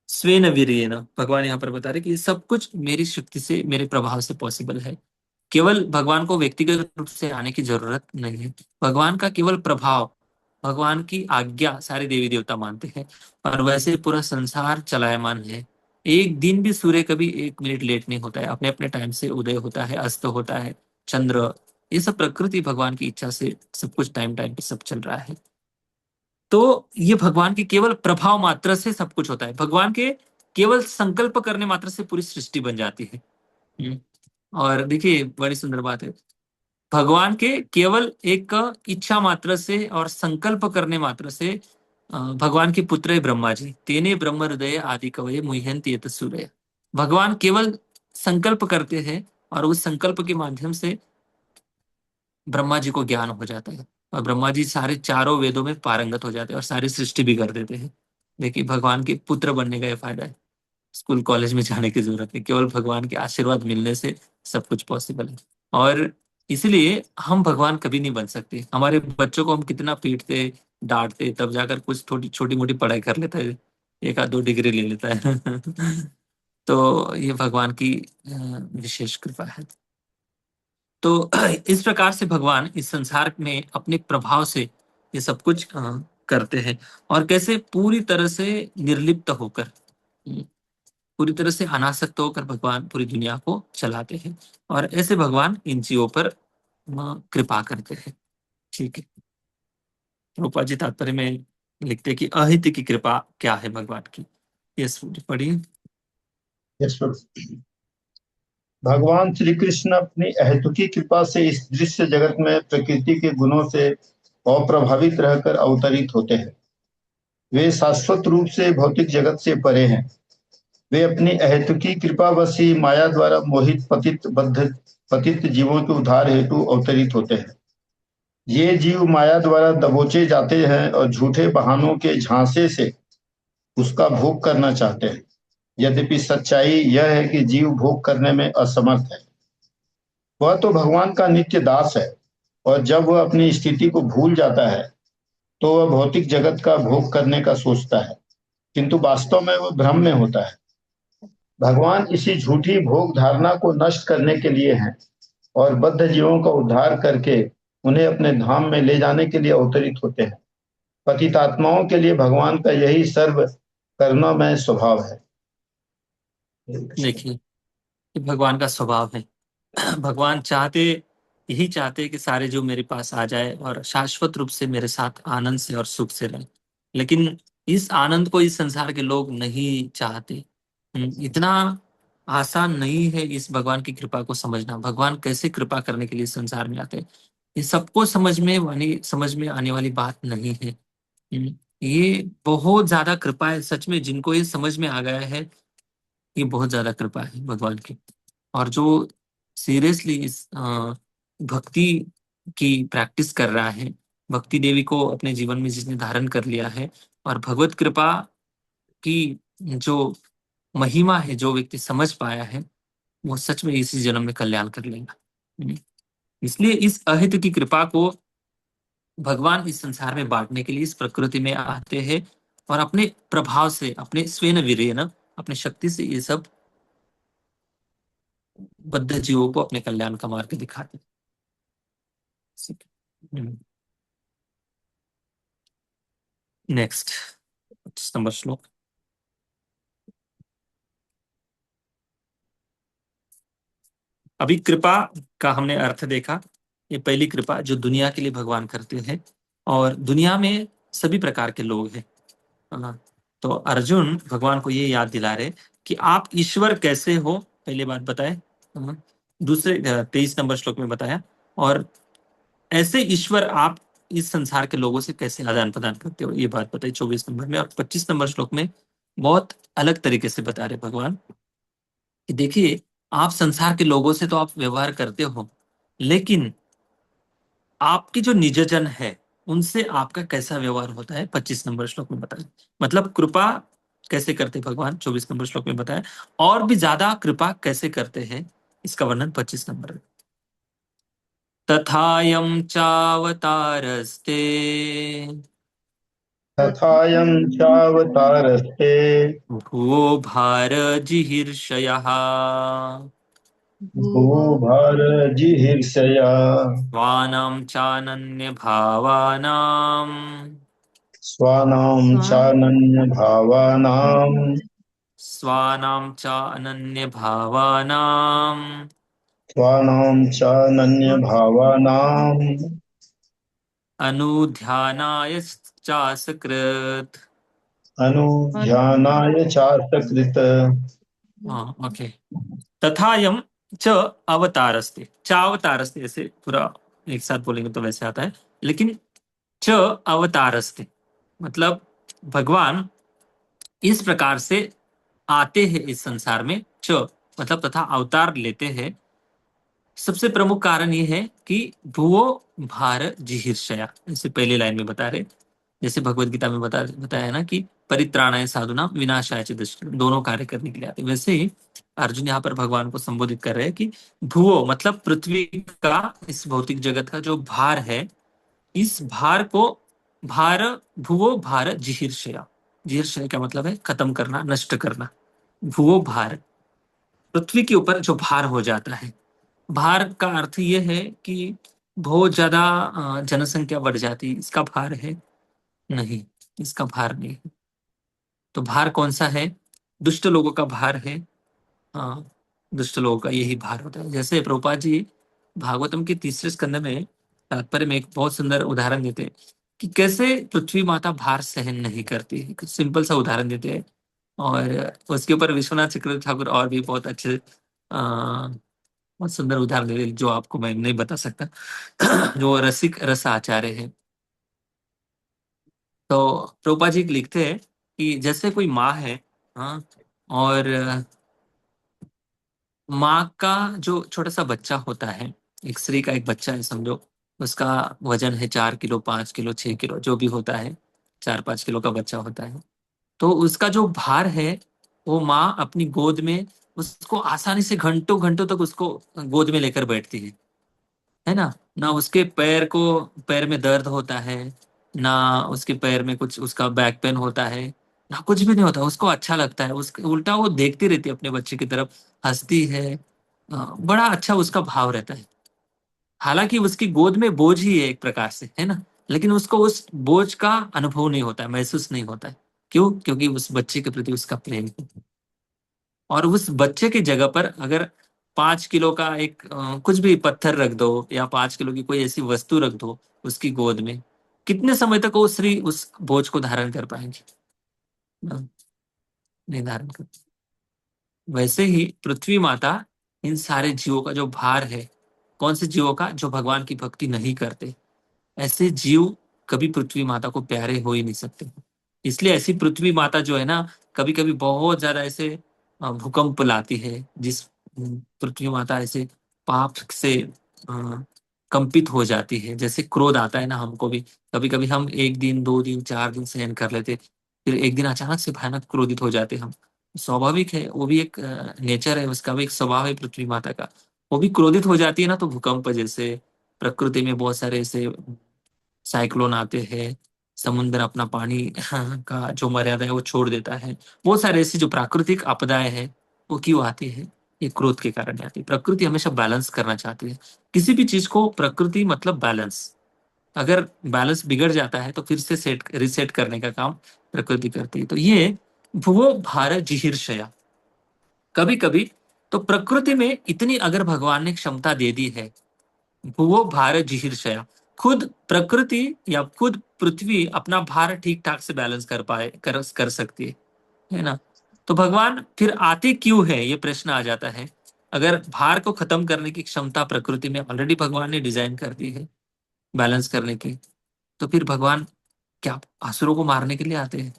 स्वेन वीर्येन, भगवान यहाँ पर बता रहे कि ये सब कुछ मेरी शक्ति से मेरे प्रभाव से पॉसिबल है। केवल भगवान को व्यक्तिगत रूप से आने की जरूरत नहीं है। भगवान का केवल प्रभाव, भगवान की आज्ञा सारे देवी देवता मानते हैं। और वैसे पूरा संसार चलायमान है। एक दिन भी सूर्य कभी 1 मिनट लेट नहीं होता है, अपने अपने टाइम से उदय होता है, अस्त होता है। चंद्र, ये सब प्रकृति भगवान की इच्छा से सब कुछ टाइम टाइम पे सब चल रहा है। तो ये भगवान के केवल प्रभाव मात्र से सब कुछ होता है। भगवान के केवल संकल्प करने मात्र से पूरी सृष्टि बन जाती है। हम्म। और देखिए बड़ी सुंदर बात है, भगवान के केवल एक इच्छा मात्र से और संकल्प करने मात्र से भगवान के पुत्र है ब्रह्मा जी, तेने ब्रह्म हृदय आदि कवये मुह्यन्ति यत सूरय। भगवान केवल संकल्प करते हैं और उस संकल्प के माध्यम से ब्रह्मा जी को ज्ञान हो जाता है। और ब्रह्मा जी सारे चारों वेदों में पारंगत हो जाते हैं और सारी सृष्टि भी कर देते हैं। देखिए भगवान के पुत्र बनने का ये फायदा है। स्कूल कॉलेज में जाने की जरूरत नहीं, केवल भगवान के आशीर्वाद मिलने से सब कुछ पॉसिबल है। और इसलिए हम भगवान कभी नहीं बन सकते। हमारे बच्चों को हम कितना पीटते डांटते, तब जाकर कुछ थोड़ी छोटी मोटी पढ़ाई कर लेता है, 1 आध 2 डिग्री ले लेता है। तो ये भगवान की विशेष कृपा है। तो इस प्रकार से भगवान इस संसार में अपने प्रभाव से ये सब कुछ करते हैं। और कैसे पूरी तरह से निर्लिप्त होकर, पूरी तरह से अनासक्त होकर भगवान पूरी दुनिया को चलाते हैं। और ऐसे भगवान इन जीवों पर कृपा करते हैं। ठीक है। रूपा जी तात्पर्य में लिखते हैं कि अहित की कृपा क्या है भगवान की। ये पढ़िए। यस प्रभु। भगवान श्री कृष्ण अपनी अहेतुकी कृपा से इस दृश्य जगत में प्रकृति के गुणों से अप्रभावित रहकर अवतरित होते हैं। वे शाश्वत रूप से भौतिक जगत से परे हैं। वे अपनी अहेतुकी कृपा वशी माया द्वारा मोहित पतित जीवों के उद्धार हेतु अवतरित होते हैं। ये जीव माया द्वारा दबोचे जाते हैं और झूठे बहानों के झांसे से उसका भोग करना चाहते हैं। यद्यपि सच्चाई यह है कि जीव भोग करने में असमर्थ है। वह तो भगवान का नित्य दास है, और जब वह अपनी स्थिति को भूल जाता है तो वह भौतिक जगत का भोग करने का सोचता है, किंतु वास्तव में वह भ्रम में होता है। भगवान इसी झूठी भोग धारणा को नष्ट करने के लिए हैं और बद्ध जीवों का उद्धार करके उन्हें अपने धाम में ले जाने के लिए अवतरित होते हैं। पतितात्माओं के लिए भगवान का यही सर्व करुणामय स्वभाव है। देखिए ये भगवान का स्वभाव है। भगवान यही चाहते कि सारे जो मेरे पास आ जाए और शाश्वत रूप से मेरे साथ आनंद से और सुख से रहे। लेकिन इस आनंद को इस संसार के लोग नहीं चाहते। इतना आसान नहीं है इस भगवान की कृपा को समझना। भगवान कैसे कृपा करने के लिए संसार में आते हैं, ये सबको समझ में आने वाली बात नहीं है। ये बहुत ज्यादा कृपा है सच में। जिनको ये समझ में आ गया है, ये बहुत ज्यादा कृपा है भगवान की। और जो सीरियसली इस भक्ति की प्रैक्टिस कर रहा है, भक्ति देवी को अपने जीवन में जिसने धारण कर लिया है, और भगवत कृपा की जो महिमा है जो व्यक्ति समझ पाया है, वो सच में इसी जन्म में कल्याण कर लेगा। इसलिए इस अहित की कृपा को भगवान इस संसार में बांटने के लिए इस प्रकृति में आते हैं और अपने प्रभाव से, अपने स्वेन वीर्येन, अपने शक्ति से ये सब बद्ध जीवों को अपने कल्याण का मार्ग दिखाते। नेक्स्ट 25 नंबर श्लोक। अभी कृपा का हमने अर्थ देखा। ये पहली कृपा जो दुनिया के लिए भगवान करते हैं, और दुनिया में सभी प्रकार के लोग हैं। हाँ, तो अर्जुन भगवान को ये याद दिला रहे कि आप ईश्वर कैसे हो, पहले बात बताए। हाँ, दूसरे 23 नंबर श्लोक में बताया। और ऐसे ईश्वर आप इस संसार के लोगों से कैसे आदान प्रदान करते हो, ये बात बताई 24 नंबर में। और 25 नंबर श्लोक में बहुत अलग तरीके से बता रहे भगवान कि देखिए, आप संसार के लोगों से तो आप व्यवहार करते हो, लेकिन आपकी जो निजजन है उनसे आपका कैसा व्यवहार होता है, 25 नंबर श्लोक में बताया। मतलब कृपा कैसे करते भगवान, 24 नंबर श्लोक में बताया। और भी ज्यादा कृपा कैसे करते हैं, इसका वर्णन 25 नंबर में। तथायं चावतारस्ते तथायं चावतारस्ते भुवो भार जिहीर्षयः भूभार जिहीर्षया स्वानां चानन्य भावानां स्वानां चानन्यभावानां स्वानां चानन्य भावानां स्वानां चानन्यभावानां अनुध्यानाय चासकृत। अनुध्यानाय चासकृत। हाँ, ओके। तथायं च अवतारस्ते, चावतारस्ते, ऐसे पूरा एक साथ बोलेंगे तो वैसे आता है, लेकिन च अवतारस्ते मतलब भगवान इस प्रकार से आते हैं इस संसार में। च मतलब तथा अवतार लेते हैं। सबसे प्रमुख कारण ये है कि भुवो भार जिहीर्षया, जैसे पहले लाइन में बता रहे, जैसे भगवत गीता में बताया ना कि परित्राणाय साधुना विनाशाय च दुष्कृतम्, दोनों कार्य करने के लिए आते हैं। वैसे ही अर्जुन यहाँ पर भगवान को संबोधित कर रहे हैं कि भुवो मतलब पृथ्वी का, इस भौतिक जगत का जो भार है, इस भार को भार भुवो भार जिहीर्षया, जिहीर्षया का मतलब है खत्म करना, नष्ट करना। भुवो भार, पृथ्वी के ऊपर जो भार हो जाता है। भार का अर्थ ये है कि बहुत ज्यादा जनसंख्या बढ़ जाती, इसका भार है नहीं, इसका भार नहीं है। तो भार कौन सा है, दुष्ट लोगों का भार है। हाँ, दुष्ट लोगों का यही भार होता है। जैसे प्रभुपाद जी भागवतम के तीसरे स्कंद में तात्पर्य में एक बहुत सुंदर उदाहरण देते हैं कि कैसे पृथ्वी माता भार सहन नहीं करती है। कुछ सिंपल सा उदाहरण देते हैं, और उसके ऊपर विश्वनाथ चक्रवर्ती ठाकुर और भी बहुत अच्छे बहुत सुंदर उदाहरण दे रहे हैं, जो आपको मैं नहीं बता सकता। जो रसिक रस आचार्य है। तो प्रभुपाद जी लिखते हैं कि जैसे कोई माँ है, हाँ, और माँ का जो छोटा सा बच्चा होता है, एक स्त्री का एक बच्चा है समझो, उसका वजन है 4 किलो, 5 किलो, 6 किलो, जो भी होता है, 4-5 किलो का बच्चा होता है। तो उसका जो भार है, वो माँ अपनी गोद में उसको आसानी से घंटों घंटों तक उसको गोद में लेकर बैठती है ना। ना उसके पैर में दर्द होता है, ना उसके पैर में कुछ उसका बैक पेन होता है, ना कुछ भी नहीं होता, उसको अच्छा लगता है। उसके उल्टा वो देखती रहती है अपने बच्चे की तरफ, हंसती है। बड़ा अच्छा उसका भाव रहता है। हालांकि उसकी गोद में बोझ ही है एक प्रकार से, है ना, लेकिन उसको उस बोझ का अनुभव नहीं होता है, महसूस नहीं होता है। क्यों? क्योंकि उस बच्चे के प्रति उसका प्रेम है। और उस बच्चे की जगह पर अगर 5 किलो का एक कुछ भी पत्थर रख दो, या 5 किलो की कोई ऐसी वस्तु रख दो उसकी गोद में, कितने समय तक वो स्त्री उस बोझ को धारण कर पाएंगी? ना, नहीं धारण कर। वैसे ही पृथ्वी माता इन सारे जीवों का जो भार है, कौन से जीवों का? जो भगवान की भक्ति नहीं करते। ऐसे जीव कभी पृथ्वी माता को प्यारे हो ही नहीं सकते। इसलिए ऐसी पृथ्वी माता जो है ना, कभी कभी बहुत ज्यादा ऐसे भूकंप लाती है, जिस पृथ्वी माता ऐसे पाप से कंपित हो जाती है। जैसे क्रोध आता है ना हमको भी, कभी कभी हम 1 दिन 2 दिन 4 दिन सहन कर लेते, फिर एक दिन अचानक से भयानक क्रोधित हो जाते हम। स्वाभाविक है, वो भी एक नेचर है, उसका भी एक स्वभाव है पृथ्वी माता का। वो भी क्रोधित हो जाती है ना, तो भूकंप जैसे, प्रकृति में बहुत सारे ऐसे साइक्लोन आते हैं, समुद्र अपना पानी का जो मर्यादा है वो छोड़ देता है। बहुत सारे ऐसी जो प्राकृतिक आपदाएं हैं, वो क्यों आती है? ये क्रोध के कारण आती है। प्रकृति हमेशा बैलेंस करना चाहती है किसी भी चीज को। प्रकृति मतलब बैलेंस। अगर बैलेंस बिगड़ जाता है तो फिर से सेट रिसेट करने का काम प्रकृति करती है। तो ये भुवो भार जिहीर्षया, कभी कभी तो प्रकृति में इतनी अगर भगवान ने क्षमता दे दी है, भुवो भार जिहीर्षया, खुद प्रकृति या खुद पृथ्वी अपना भार ठीक ठाक से बैलेंस कर सकती है ना। तो भगवान फिर आते क्यों है, ये प्रश्न आ जाता है। अगर भार को खत्म करने की क्षमता प्रकृति में ऑलरेडी भगवान ने डिजाइन कर दी है बैलेंस करने की, तो फिर भगवान क्या असुरों को मारने के लिए आते हैं?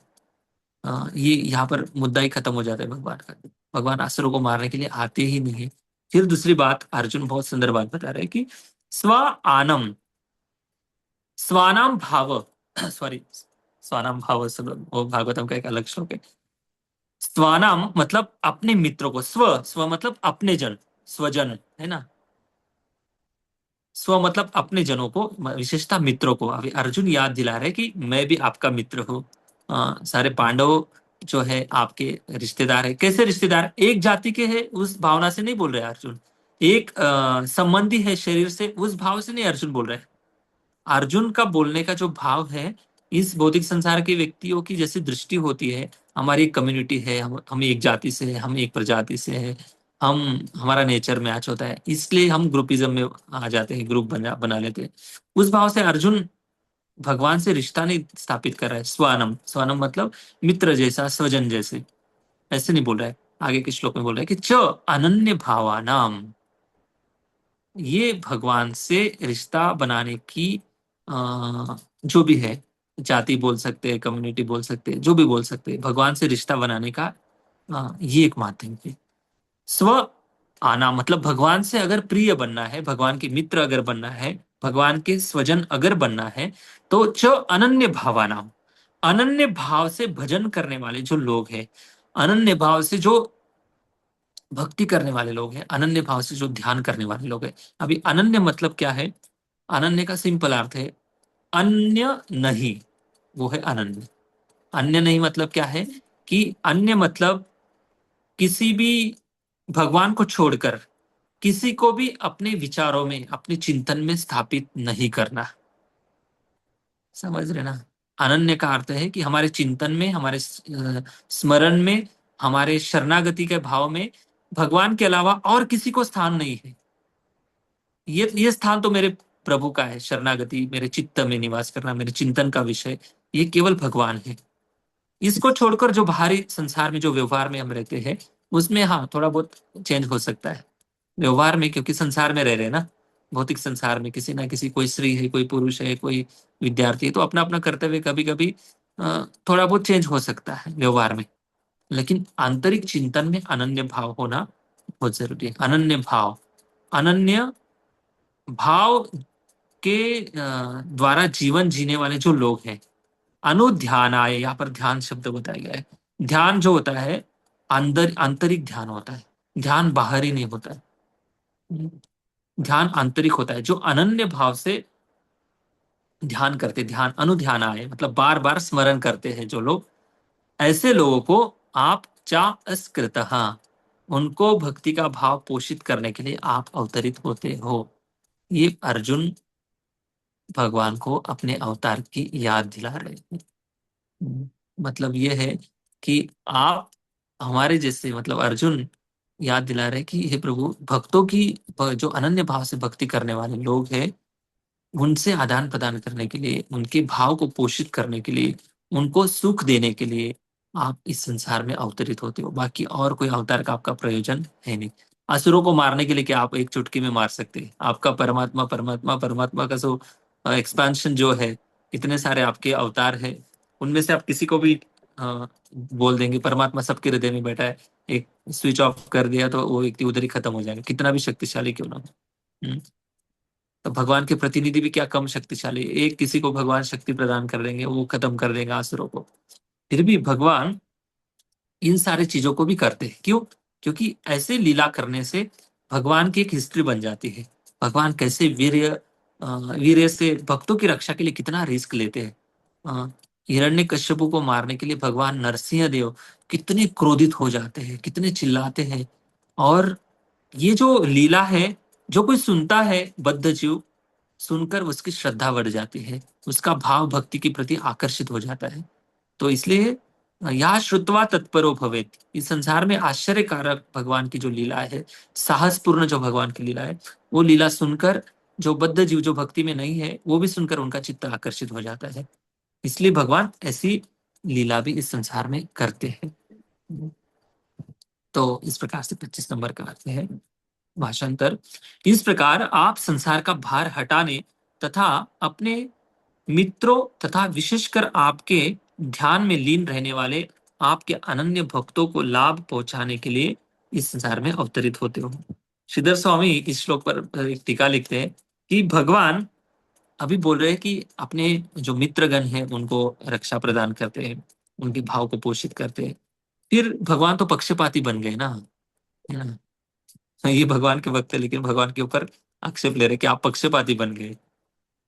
ये यहाँ पर मुद्दा ही खत्म हो जाता है भगवान का। भगवान असुरों को मारने के लिए आते ही नहीं है। फिर दूसरी बात, अर्जुन बहुत सुंदर बात बता रहे हैं कि स्व आनम स्वानाम भाव सॉरी स्वानाम भाव वो भागवतम का एक अलग श्लोक है। स्वानाम मतलब अपने मित्रों को, स्व स्व मतलब अपने जन, स्वजन है ना। स्व मतलब अपने जनों को, विशेषता मित्रों को। अभी अर्जुन याद दिला रहे कि मैं भी आपका मित्र हूँ। सारे पांडव जो है आपके रिश्तेदार है। कैसे रिश्तेदार? एक जाति के हैं उस भावना से नहीं बोल रहे अर्जुन। एक संबंधी है शरीर से, उस भाव से नहीं अर्जुन बोल रहे। अर्जुन का बोलने का जो भाव है, इस भौतिक संसार के व्यक्तियों की जैसी दृष्टि होती है, हमारी एक कम्युनिटी है, हम एक जाति से है, हम एक प्रजाति से है, हम हमारा नेचर मैच होता है, इसलिए हम ग्रुपिज्म में आ जाते हैं, ग्रुप बना लेते हैं। उस भाव से अर्जुन भगवान से रिश्ता नहीं स्थापित कर रहा है। स्वानम स्वानम मतलब मित्र जैसा, स्वजन जैसे, ऐसे नहीं बोल रहा है। आगे के श्लोक में बोल रहा है कि च अनन्य भावानाम, ये भगवान से रिश्ता बनाने की जो भी है, जाति बोल सकते हैं, कम्युनिटी बोल सकते हैं, जो भी बोल सकते हैं, भगवान से रिश्ता बनाने का ये एक माध्यम है। स्व आना मतलब भगवान से अगर प्रिय बनना है, भगवान के मित्र अगर बनना है, भगवान के स्वजन अगर बनना है, तो च अनन्य भावानाम, अनन्य भाव से भजन करने वाले जो लोग हैं, अनन्य भाव से जो भक्ति करने वाले लोग हैं, अनन्य भाव से जो ध्यान करने वाले लोग हैं। अभी अनन्य मतलब क्या है? अनन्य का सिंपल अर्थ है अन्य नहीं, वो है अनन्य। अन्य नहीं मतलब क्या है कि अन्य मतलब किसी भी भगवान को छोड़कर किसी को भी अपने विचारों में, अपने चिंतन में स्थापित नहीं करना। समझ रहे ना? अनन्य का अर्थ है कि हमारे चिंतन में, हमारे स्मरण में, हमारे शरणागति के भाव में भगवान के अलावा और किसी को स्थान नहीं है। ये स्थान तो मेरे प्रभु का है, शरणागति, मेरे चित्त में निवास करना, मेरे चिंतन का विषय ये केवल भगवान है। इसको छोड़कर जो बाहरी संसार में, जो व्यवहार में हम रहते हैं, उसमें हाँ थोड़ा बहुत चेंज हो सकता है व्यवहार में, क्योंकि संसार में रह रहे हैं ना। भौतिक संसार में किसी ना किसी, कोई स्त्री है, कोई पुरुष है, कोई विद्यार्थी है, तो अपना अपना कर्तव्य कभी कभी थोड़ा बहुत चेंज हो सकता है व्यवहार में। लेकिन आंतरिक चिंतन में अनन्य भाव होना बहुत जरूरी है। अनन्य भाव, अनन्य भाव के द्वारा जीवन जीने वाले जो लोग हैं, अनुध्यानाय, यहाँ पर ध्यान शब्द बताया गया है। ध्यान जो होता है अंदर, आंतरिक ध्यान होता है, ध्यान बाहरी नहीं होता है। ध्यान आंतरिक होता है। जो अनन्य भाव से ध्यान करते, ध्यान अनुध्यान आए मतलब बार बार स्मरण करते हैं जो लोग, ऐसे लोगों को आप चास्कृतः, उनको भक्ति का भाव पोषित करने के लिए आप अवतरित होते हो। ये अर्जुन भगवान को अपने अवतार की याद दिला रहे हैं। मतलब ये है कि आप हमारे जैसे, मतलब अर्जुन याद दिला रहे हैं कि हे प्रभु, भक्तों की, जो अनन्य भाव से भक्ति करने वाले लोग हैं, उनसे आदान प्रदान करने के लिए, उनके भाव को पोषित करने के लिए, उनको सुख देने के लिए आप इस संसार में अवतरित होते हो। बाकी और कोई अवतार का आपका प्रयोजन है नहीं। असुरों को मारने के लिए क्या आप एक चुटकी में मार सकते हैं? आपका परमात्मा परमात्मा परमात्मा का जो एक्सपेंशन जो है, इतने सारे आपके अवतार है, उनमें से आप किसी को भी बोल देंगे परमात्मा सबके हृदय में बैठा है, एक स्विच ऑफ कर दिया तो वो व्यक्ति उधर ही खत्म हो जाएगा, कितना भी शक्तिशाली क्यों ना हो। हम्म। तो भगवान के प्रतिनिधि भी क्या कम शक्तिशाली? एक किसी को भगवान शक्ति प्रदान कर देंगे, वो खत्म कर देगा असुरों को। फिर भी भगवान इन सारे चीजों को भी करते हैं। क्यों? क्योंकि ऐसे लीला करने से भगवान की एक हिस्ट्री बन जाती है। भगवान कैसे वीर्य से भक्तों की रक्षा के लिए कितना रिस्क लेते हैं। हिरण्यकश्यपु को मारने के लिए भगवान नरसिंह देव कितने क्रोधित हो जाते हैं, कितने चिल्लाते हैं। और ये जो लीला है, जो कोई सुनता है बद्ध जीव, सुनकर उसकी श्रद्धा बढ़ जाती है, उसका भाव भक्ति के प्रति आकर्षित हो जाता है। तो इसलिए या श्रुत्वा तत्परो भवेत, इस संसार में आश्चर्यकारक भगवान की जो लीला है, साहसपूर्ण जो भगवान की लीला है, वो लीला सुनकर जो बद्ध जीव, जो भक्ति में नहीं है, वो भी सुनकर उनका चित्त आकर्षित हो जाता है। इसलिए भगवान ऐसी लीला भी इस संसार में करते हैं। तो इस प्रकार से 25 नंबर का अर्थ है भाषांतर। इस प्रकार आप संसार का भार हटाने तथा अपने मित्रों तथा विशेषकर आपके ध्यान में लीन रहने वाले आपके अनन्य भक्तों को लाभ पहुंचाने के लिए इस संसार में अवतरित होते हो। श्रीधर स्वामी इस श्लोक पर एक टीका लिखते हैं कि भगवान अभी बोल रहे हैं कि अपने जो मित्रगण हैं उनको रक्षा प्रदान करते हैं, उनके भाव को पोषित करते हैं। फिर भगवान तो पक्षपाती बन गए ना, है ना। ये भगवान के भक्त है, लेकिन भगवान के ऊपर आक्षेप ले रहे कि आप पक्षपाती बन गए।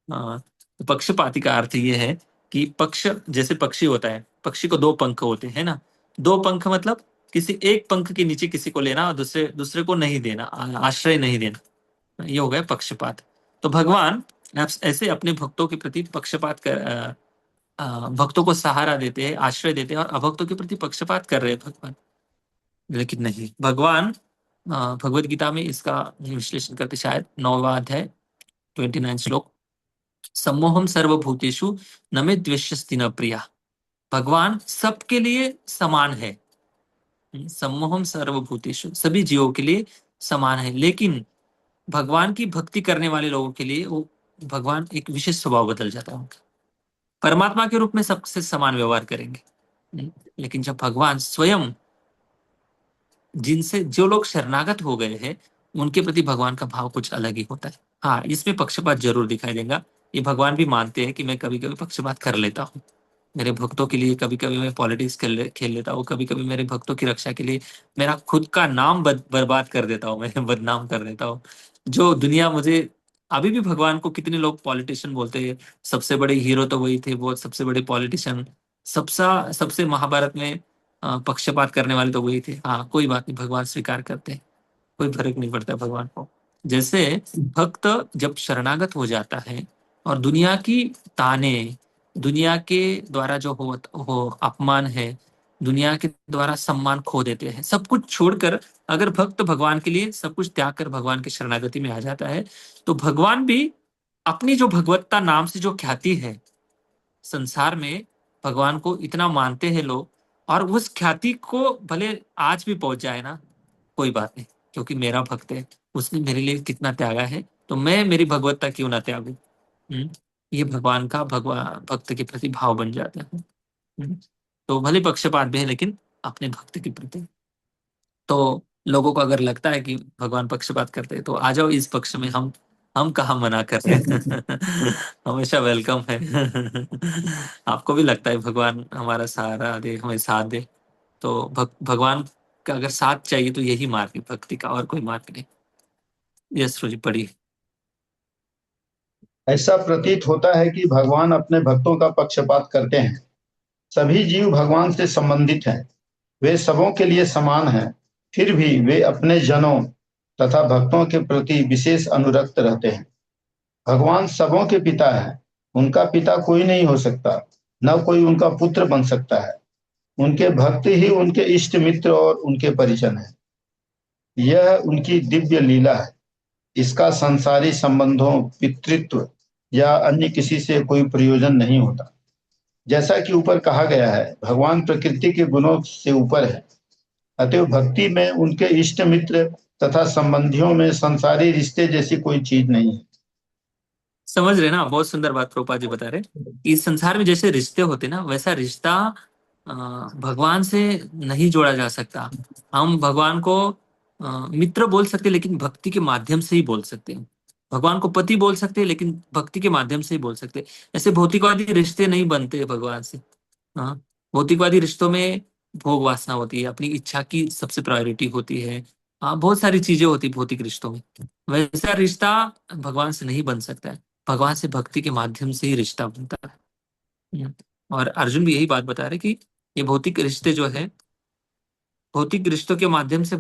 हाँ, तो पक्षपाती का अर्थ ये है कि पक्ष, जैसे पक्षी होता है, पक्षी को दो पंख होते हैं ना। दो पंख मतलब किसी एक पंख के नीचे किसी को लेना और दूसरे दूसरे को नहीं देना, आश्रय नहीं देना, ये हो गया पक्षपात। तो भगवान ऐसे अपने भक्तों के प्रति पक्षपात कर भक्तों को सहारा देते हैं, आश्रय देते हैं, और अभक्तों के प्रति पक्षपात कर रहे हैं भगवान। लेकिन नहीं, भगवान भगवत गीता में इसका विश्लेषण करते, शायद 9वां अध्याय 29 श्लोक, सम्मोहम सर्वभूतेषु न मे द्वेष्यस्ति न प्रिया। भगवान सबके लिए समान है, सम्मोहम सर्वभूतेषु, सभी जीवों के लिए समान है, लेकिन भगवान की भक्ति करने वाले लोगों के लिए वो भगवान एक विशेष स्वभाव बदल जाता है उनका। परमात्मा के रूप में सबसे समान व्यवहार करेंगे, लेकिन जब भगवान स्वयं, जिनसे जो लोग शरणागत हो गए हैं, उनके प्रति भगवान का भाव कुछ अलग ही होता है। हाँ, इसमें पक्षपात जरूर दिखाई देगा। ये भगवान भी मानते हैं कि मैं कभी कभी पक्षपात कर लेता हूँ मेरे भक्तों के लिए, कभी कभी मैं पॉलिटिक्स खेल लेता हूँ, कभी कभी मेरे भक्तों की रक्षा के लिए मेरा खुद का नाम बर्बाद कर देता हूँ, मैं बदनाम कर देता हूँ। जो दुनिया मुझे, अभी भी भगवान को कितने लोग पॉलिटिशियन बोलते हैं, सबसे बड़े हीरो तो वही थे, वो सबसे बड़े पॉलिटिशियन, सबसे महाभारत में पक्षपात करने वाले तो वही थे। हाँ, कोई बात नहीं, भगवान स्वीकार करते हैं, कोई फर्क नहीं पड़ता भगवान को। जैसे भक्त जब शरणागत हो जाता है और दुनिया की ताने, दुनिया के द्वारा जो हो अपमान है, दुनिया के द्वारा सम्मान खो देते हैं, सब कुछ छोड़कर अगर भक्त भगवान के लिए सब कुछ त्याग कर भगवान की शरणागति में आ जाता है, तो भगवान भी अपनी जो भगवत्ता नाम से जो ख्याति है संसार में, भगवान को इतना मानते हैं लोग, और उस ख्याति को भले आज भी पहुंच जाए ना, कोई बात नहीं, क्योंकि मेरा भक्त है, उसने मेरे लिए कितना त्यागा है, तो मैं मेरी भगवत्ता क्यों ना त्यागू। ये भगवान का भक्त के प्रति भाव बन जाता है। तो भले पक्षपात भी है, लेकिन अपने भक्त के प्रति। तो लोगों को अगर लगता है कि भगवान पक्षपात करते हैं, तो आ जाओ इस पक्ष में, हम कहाँ मना कर रहे हैं। हमेशा वेलकम है। आपको भी लगता है भगवान हमारा सहारा दे, हमें साथ दे, तो भगवान का अगर साथ चाहिए तो यही मार्ग है भक्ति का, और कोई मार्ग नहीं। यस जी, पढ़िए। ऐसा प्रतीत होता है कि भगवान अपने भक्तों का पक्षपात करते हैं। सभी जीव भगवान से संबंधित हैं, वे सबों के लिए समान हैं, फिर भी वे अपने जनों तथा भक्तों के प्रति विशेष अनुरक्त रहते हैं। भगवान सबों के पिता है, उनका पिता कोई नहीं हो सकता, न कोई उनका पुत्र बन सकता है। उनके भक्त ही उनके इष्ट मित्र और उनके परिजन हैं। यह उनकी दिव्य लीला है। इसका संसारी संबंधों, पितृत्व या अन्य किसी से कोई प्रयोजन नहीं होता। जैसा कि ऊपर कहा गया है, भगवान प्रकृति के गुणों से ऊपर है, अतएव भक्ति में उनके इष्ट मित्र तथा संबंधियों में संसारी रिश्ते जैसी कोई चीज नहीं है। समझ रहे ना, बहुत सुंदर बात प्रभुपाद जी बता रहे। इस संसार में जैसे रिश्ते होते ना, वैसा रिश्ता भगवान से नहीं जोड़ा जा सकता। हम भगवान को मित्र बोल सकते, लेकिन भक्ति के माध्यम से ही बोल सकते हैं। भगवान को पति बोल सकते हैं, लेकिन भक्ति के माध्यम से ही बोल सकते हैं। ऐसे भौतिकवादी रिश्ते नहीं बनते भगवान से। हाँ, भौतिकवादी रिश्तों में भोग वासना होती है, अपनी इच्छा की सबसे प्रायोरिटी होती है। हाँ, बहुत सारी चीजें होती है भौतिक रिश्तों में। वैसा रिश्ता भगवान से नहीं बन सकता है। भगवान से भक्ति के माध्यम से ही रिश्ता बनता है। और अर्जुन भी यही बात बता रहे कि ये भौतिक रिश्ते जो है, भौतिक रिश्तों के माध्यम से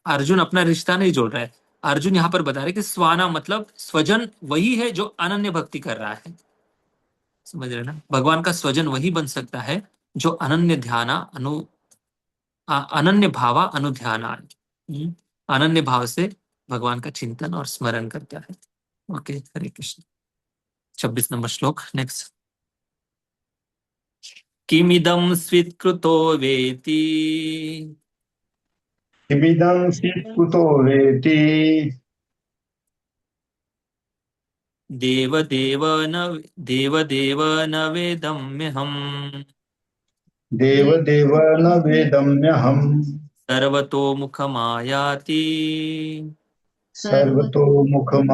अर्जुन अपना रिश्ता नहीं जोड़ रहा है। अर्जुन यहाँ पर बता रहे कि स्वाना मतलब स्वजन वही है जो अनन्य भक्ति कर रहा है। समझ रहे ना, भगवान का स्वजन वही बन सकता है जो अनन्य ध्याना अनन्य भावा अनुध्याना, अनन्य भाव से भगवान का चिंतन और स्मरण करता है। ओके, हरे कृष्ण। 26 नंबर श्लोक, नेक्स्ट। किमिदं स्वीकृतो वेति किमिदं कुतो वेति देवदेव न देवदेव न वेदम्यहम् देवदेव न वेदम्यहम् सर्वतोमुखमायाति सर्वतोमुखमायाति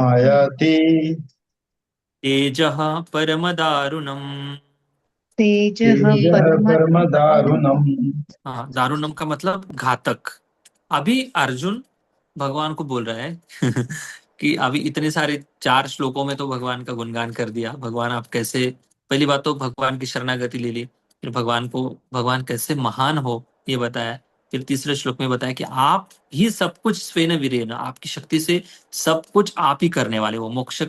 तेजः परमदारुणम्। तेजः तेजः परमदारुणम्। हाँ, दारुणम का मतलब घातक। अभी अर्जुन भगवान को बोल रहा है कि अभी इतने सारे 4 श्लोकों में तो भगवान का गुणगान कर दिया। भगवान आप कैसे, पहली बात तो भगवान की शरणागति ले ली, फिर भगवान कैसे महान हो ये बताया, फिर तीसरे श्लोक में बताया कि आप ही सब कुछ स्वेन वीरेन, आपकी शक्ति से सब कुछ आप ही करने वाले हो, मोक्ष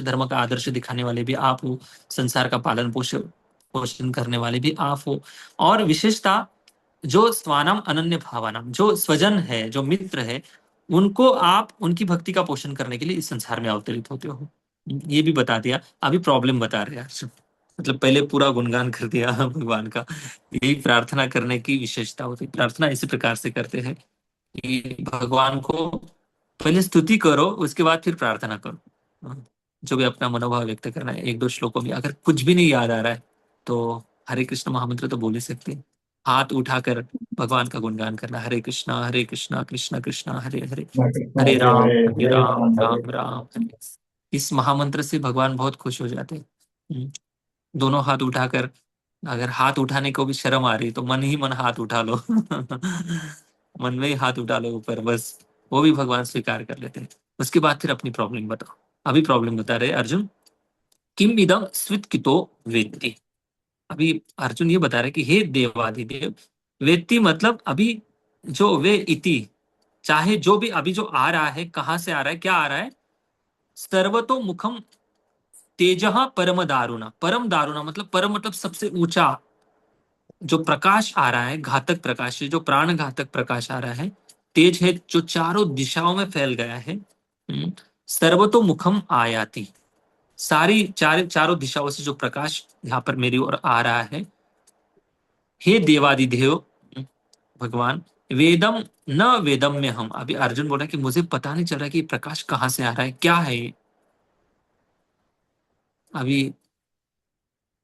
धर्म का आदर्श दिखाने वाले भी आप हो, संसार का पालन पोषण पोषण करने वाले भी आप हो, और विशेषता जो स्वानम अनन्य भावानम, जो स्वजन है, जो मित्र है, उनको आप उनकी भक्ति का पोषण करने के लिए इस संसार में अवतरित होते हो, ये भी बता दिया। अभी प्रॉब्लम बता रहे हैं अर्जुन। मतलब पहले पूरा गुणगान कर दिया भगवान का। यही प्रार्थना करने की विशेषता होती है। प्रार्थना इसी प्रकार से करते हैं कि भगवान को पहले स्तुति करो, उसके बाद फिर प्रार्थना करो। जो भी अपना मनोभाव व्यक्त करना है, 1-2 श्लोकों में अगर कुछ भी नहीं याद आ रहा है तो हरे कृष्ण महामंत्र तो बोल ही सकते हैं। हाथ उठाकर भगवान का गुणगान करना, हरे कृष्णा कृष्ण कृष्ण हरे हरे, कृष्ण हरे हरे राम हरे हरे हरे राम राम हरे राम राम हरे। इस महामंत्र से भगवान बहुत खुश हो जाते हैं। दोनों हाथ उठाकर, अगर हाथ उठाने को भी शर्म आ रही तो मन ही मन हाथ उठा लो मन में ही हाथ उठा लो ऊपर, बस वो भी भगवान स्वीकार कर लेते हैं। उसके बाद फिर अपनी प्रॉब्लम बताओ। अभी प्रॉब्लम बता रहे अर्जुन, किम इदम स्वित कितो वेत्ति। अभी अर्जुन ये बता रहे कि हे देवादिदेव, वेत्ति मतलब अभी जो वे इति, चाहे जो भी अभी जो आ रहा है, कहां से आ रहा है, क्या आ रहा है, सर्वतो मुखम तेजः परम दारुणा। परम दारुणा मतलब, परम मतलब सबसे ऊंचा जो प्रकाश आ रहा है, घातक प्रकाश है, जो प्राण घातक प्रकाश आ रहा है, तेज है जो चारों दिशाओं में फैल गया है। सर्वतो मुखम आयाति, चारों दिशाओं से जो प्रकाश यहाँ पर मेरी ओर आ रहा है। हे देवादिदेव भगवान, वेदम न वेदम में हम, अभी अर्जुन बोल रहा है कि मुझे पता नहीं चल रहा कि ये प्रकाश कहाँ से आ रहा है, क्या है ये। अभी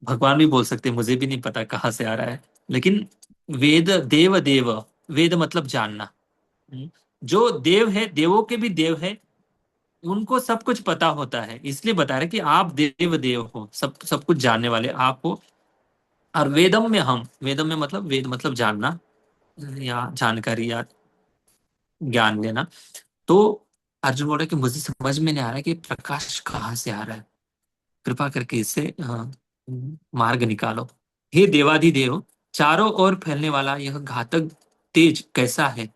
भगवान भी बोल सकते हैं मुझे भी नहीं पता कहाँ से आ रहा है, लेकिन वेद देव देव, वेद मतलब जानना। जो देव है, देवों के भी देव है, उनको सब कुछ पता होता है, इसलिए बता रहे कि आप देव देव हो, सब कुछ जानने वाले आप हो। और वेदम में हम, वेदम में मतलब, वेद मतलब जानना या जानकारी या ज्ञान लेना। तो अर्जुन बोल रहा है कि मुझे समझ में नहीं आ रहा है कि प्रकाश कहाँ से आ रहा है, कृपा करके इससे मार्ग निकालो। हे देवाधिदेव, चारों ओर फैलने वाला यह घातक तेज कैसा है,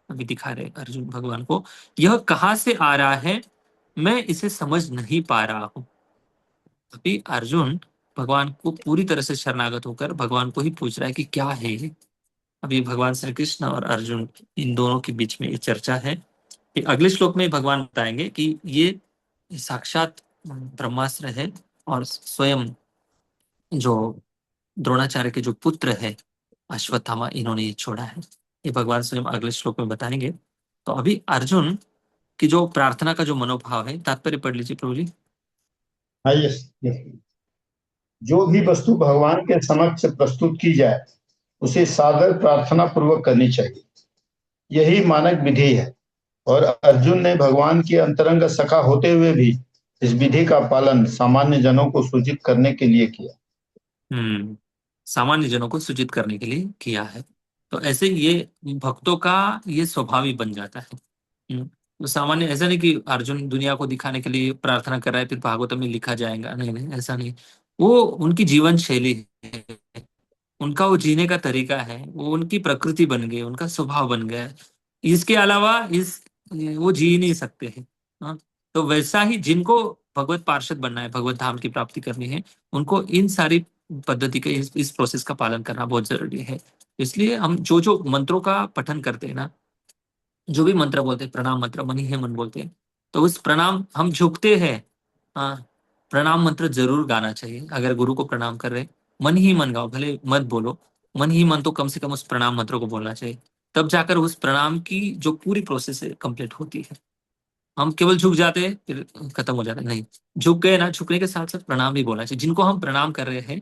अभी दिखा रहे अर्जुन भगवान को, यह कहाँ से आ रहा है, मैं इसे समझ नहीं पा रहा हूं। अभी अर्जुन भगवान को पूरी तरह से शरणागत होकर भगवान को ही पूछ रहा है कि क्या है ये। अभी भगवान श्री कृष्ण और अर्जुन इन दोनों के बीच में ये चर्चा है। कि अगले श्लोक में भगवान बताएंगे कि ये साक्षात ब्रह्मास्त्र है, और स्वयं जो द्रोणाचार्य के जो पुत्र है अश्वत्थामा, इन्होंने ये छोड़ा है। ये भगवान स्वयं अगले श्लोक में बताएंगे। तो अभी अर्जुन की जो प्रार्थना का जो मनोभाव है, तात्पर्य पढ़ लीजिए प्रभु जी। हाँ, यस यस। जो भी वस्तु भगवान के समक्ष प्रस्तुत की जाए उसे सादर प्रार्थना पूर्वक करनी चाहिए, यही मानक विधि है। और अर्जुन ने भगवान की अंतरंग सखा होते हुए भी इस विधि का पालन सामान्य जनों को सूचित करने के लिए किया। सामान्य जनों को सूचित करने के लिए किया है। तो ऐसे ये भक्तों का ये स्वभाव ही बन जाता है। तो सामान्य ऐसा नहीं कि अर्जुन दुनिया को दिखाने के लिए प्रार्थना कर रहा है फिर भागवत में लिखा जाएगा, नहीं नहीं, ऐसा नहीं। वो उनकी जीवन शैली है, उनका वो जीने का तरीका है, वो उनकी प्रकृति बन गई, उनका स्वभाव बन गया है। इसके अलावा इस वो जी नहीं सकते हैं। हाँ, तो वैसा ही जिनको भगवत पार्षद बनना है, भगवत धाम की प्राप्ति करनी है, उनको इन सारी पद्धति के इस प्रोसेस का पालन करना बहुत जरूरी है। इसलिए हम जो जो मंत्रों का पठन करते हैं ना, जो भी मंत्र बोलते हैं, प्रणाम मंत्र, मनी है मन बोलते हैं, तो उस प्रणाम हम झुकते हैं हाँ, प्रणाम मंत्र जरूर गाना चाहिए। अगर गुरु को प्रणाम कर रहे, मन ही मन गाओ, भले मत बोलो, मन ही मन तो कम से कम उस प्रणाम मंत्र को बोलना चाहिए। तब जाकर उस प्रणाम की जो पूरी प्रोसेस है कंप्लीट होती है। हम केवल झुक जाते हैं फिर खत्म हो जाता है, नहीं। झुक गए ना, झुकने के साथ साथ प्रणाम भी बोलना चाहिए। जिनको हम प्रणाम कर रहे हैं,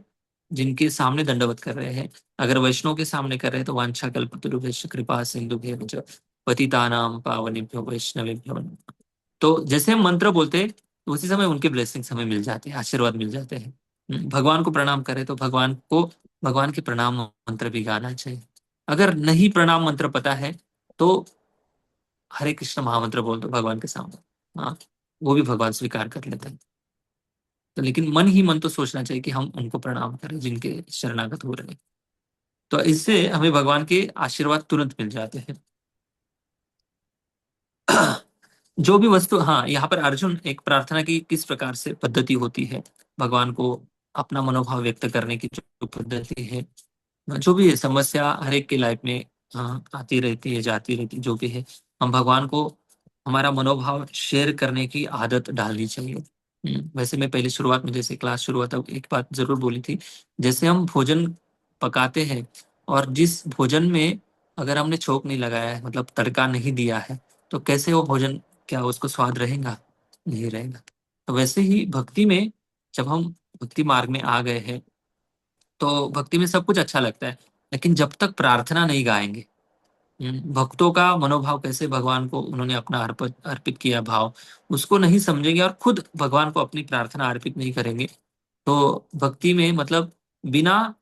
जिनके सामने दंडवत कर रहे हैं, अगर वैष्णव के सामने कर रहे हैं तो वांछा कल्पतरुभ्यश्च कृपा सिंधुभ्यः च पतितानां पावनेभ्यो वैष्णवेभ्यो नमः। तो जैसे हम मंत्र बोलते हैं, तो उसी समय उनके ब्लेसिंग्स हमें मिल जाते हैं, आशीर्वाद मिल जाते हैं। भगवान को प्रणाम करें तो भगवान के प्रणाम मंत्र भी गाना चाहिए। अगर नहीं प्रणाम मंत्र पता है तो हरे कृष्ण महामंत्र बोल दो भगवान के सामने। हाँ, वो भी भगवान स्वीकार कर लेते हैं। तो लेकिन मन ही मन तो सोचना चाहिए कि हम उनको प्रणाम करें जिनके शरणागत हो रहे हैं। तो इससे हमें भगवान के आशीर्वाद तुरंत मिल जाते हैं। जो भी वस्तु, हाँ, यहाँ पर अर्जुन एक प्रार्थना की किस प्रकार से पद्धति होती है, भगवान को अपना मनोभाव व्यक्त करने की जो पद्धति है, जो भी है, समस्या हर एक की लाइफ में हाँ, आती रहती है, जाती रहती है, जो भी है, हम भगवान को हमारा मनोभाव शेयर करने की आदत डालनी चाहिए। वैसे मैं पहले शुरुआत में जैसे क्लास शुरू हुआ था एक बात जरूर बोली थी। जैसे हम भोजन पकाते हैं और जिस भोजन में अगर हमने छोंक नहीं लगाया है, मतलब तड़का नहीं दिया है, तो कैसे वो भोजन, क्या उसको स्वाद रहेगा? नहीं रहेगा। तो वैसे ही भक्ति में, जब हम भक्ति मार्ग में आ गए हैं, तो भक्ति में सब कुछ अच्छा लगता है, लेकिन जब तक प्रार्थना नहीं गाएंगे, भक्तों का मनोभाव कैसे भगवान को उन्होंने अपना अर्पित अर्पित किया भाव, उसको नहीं समझेंगे और खुद भगवान को अपनी प्रार्थना अर्पित नहीं करेंगे, तो भक्ति में मतलब बिना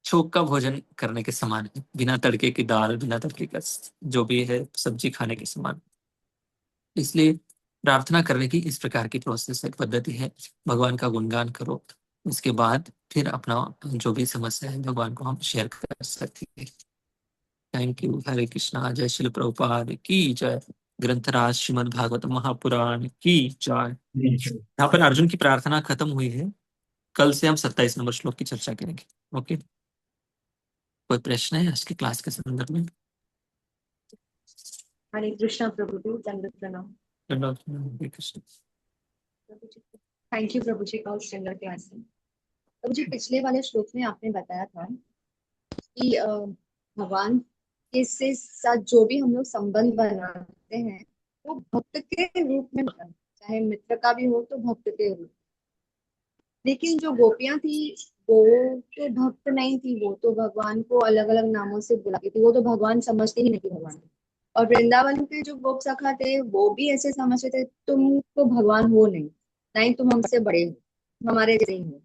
छोक का भोजन करने के समान है, बिना तड़के की दाल, बिना तड़के का जो भी है सब्जी खाने के समान। इसलिए प्रार्थना करने की इस प्रकार की प्रोसेस है, पद्धति है। भगवान का गुणगान करो, उसके बाद फिर अपना जो भी समस्या है भगवान को हम शेयर कर सकते हैं। Thank you. हरे कृष्णा। जय श्री प्रभुपाद की जय। ग्रंथराज श्रीमद् भागवत महापुराण की जय। यहाँ पर अर्जुन की प्रार्थना खत्म हुई है। कल से हम 27 नंबर श्लोक की चर्चा करेंगे। ओके, कोई प्रश्न है आज की क्लास के संदर्भ में? हरे कृष्णा प्रभु जी, दंडवत प्रणाम। हरे कृष्ण। थैंक यू प्रभु जी, बहुत सुंदर क्लास है प्रभु जी। पिछले वाले श्लोक में आपने बताया था कि भगवान के से साथ जो भी हम लोग संबंध बनाते हैं वो भक्त के रूप में होता है, चाहे मित्र का भी हो तो भक्त के रूप। लेकिन जो गोपियां थी वो तो भक्त नहीं थी, वो तो भगवान को अलग अलग नामों से बुलाती थी, वो तो भगवान समझते ही नहीं थी भगवान को। और वृंदावन के जो गोप सखा थे वो भी ऐसे समझते थे तुम तो भगवान हो नहीं, नहीं तुम हमसे बड़े हो, हमारे जैसे ही हो।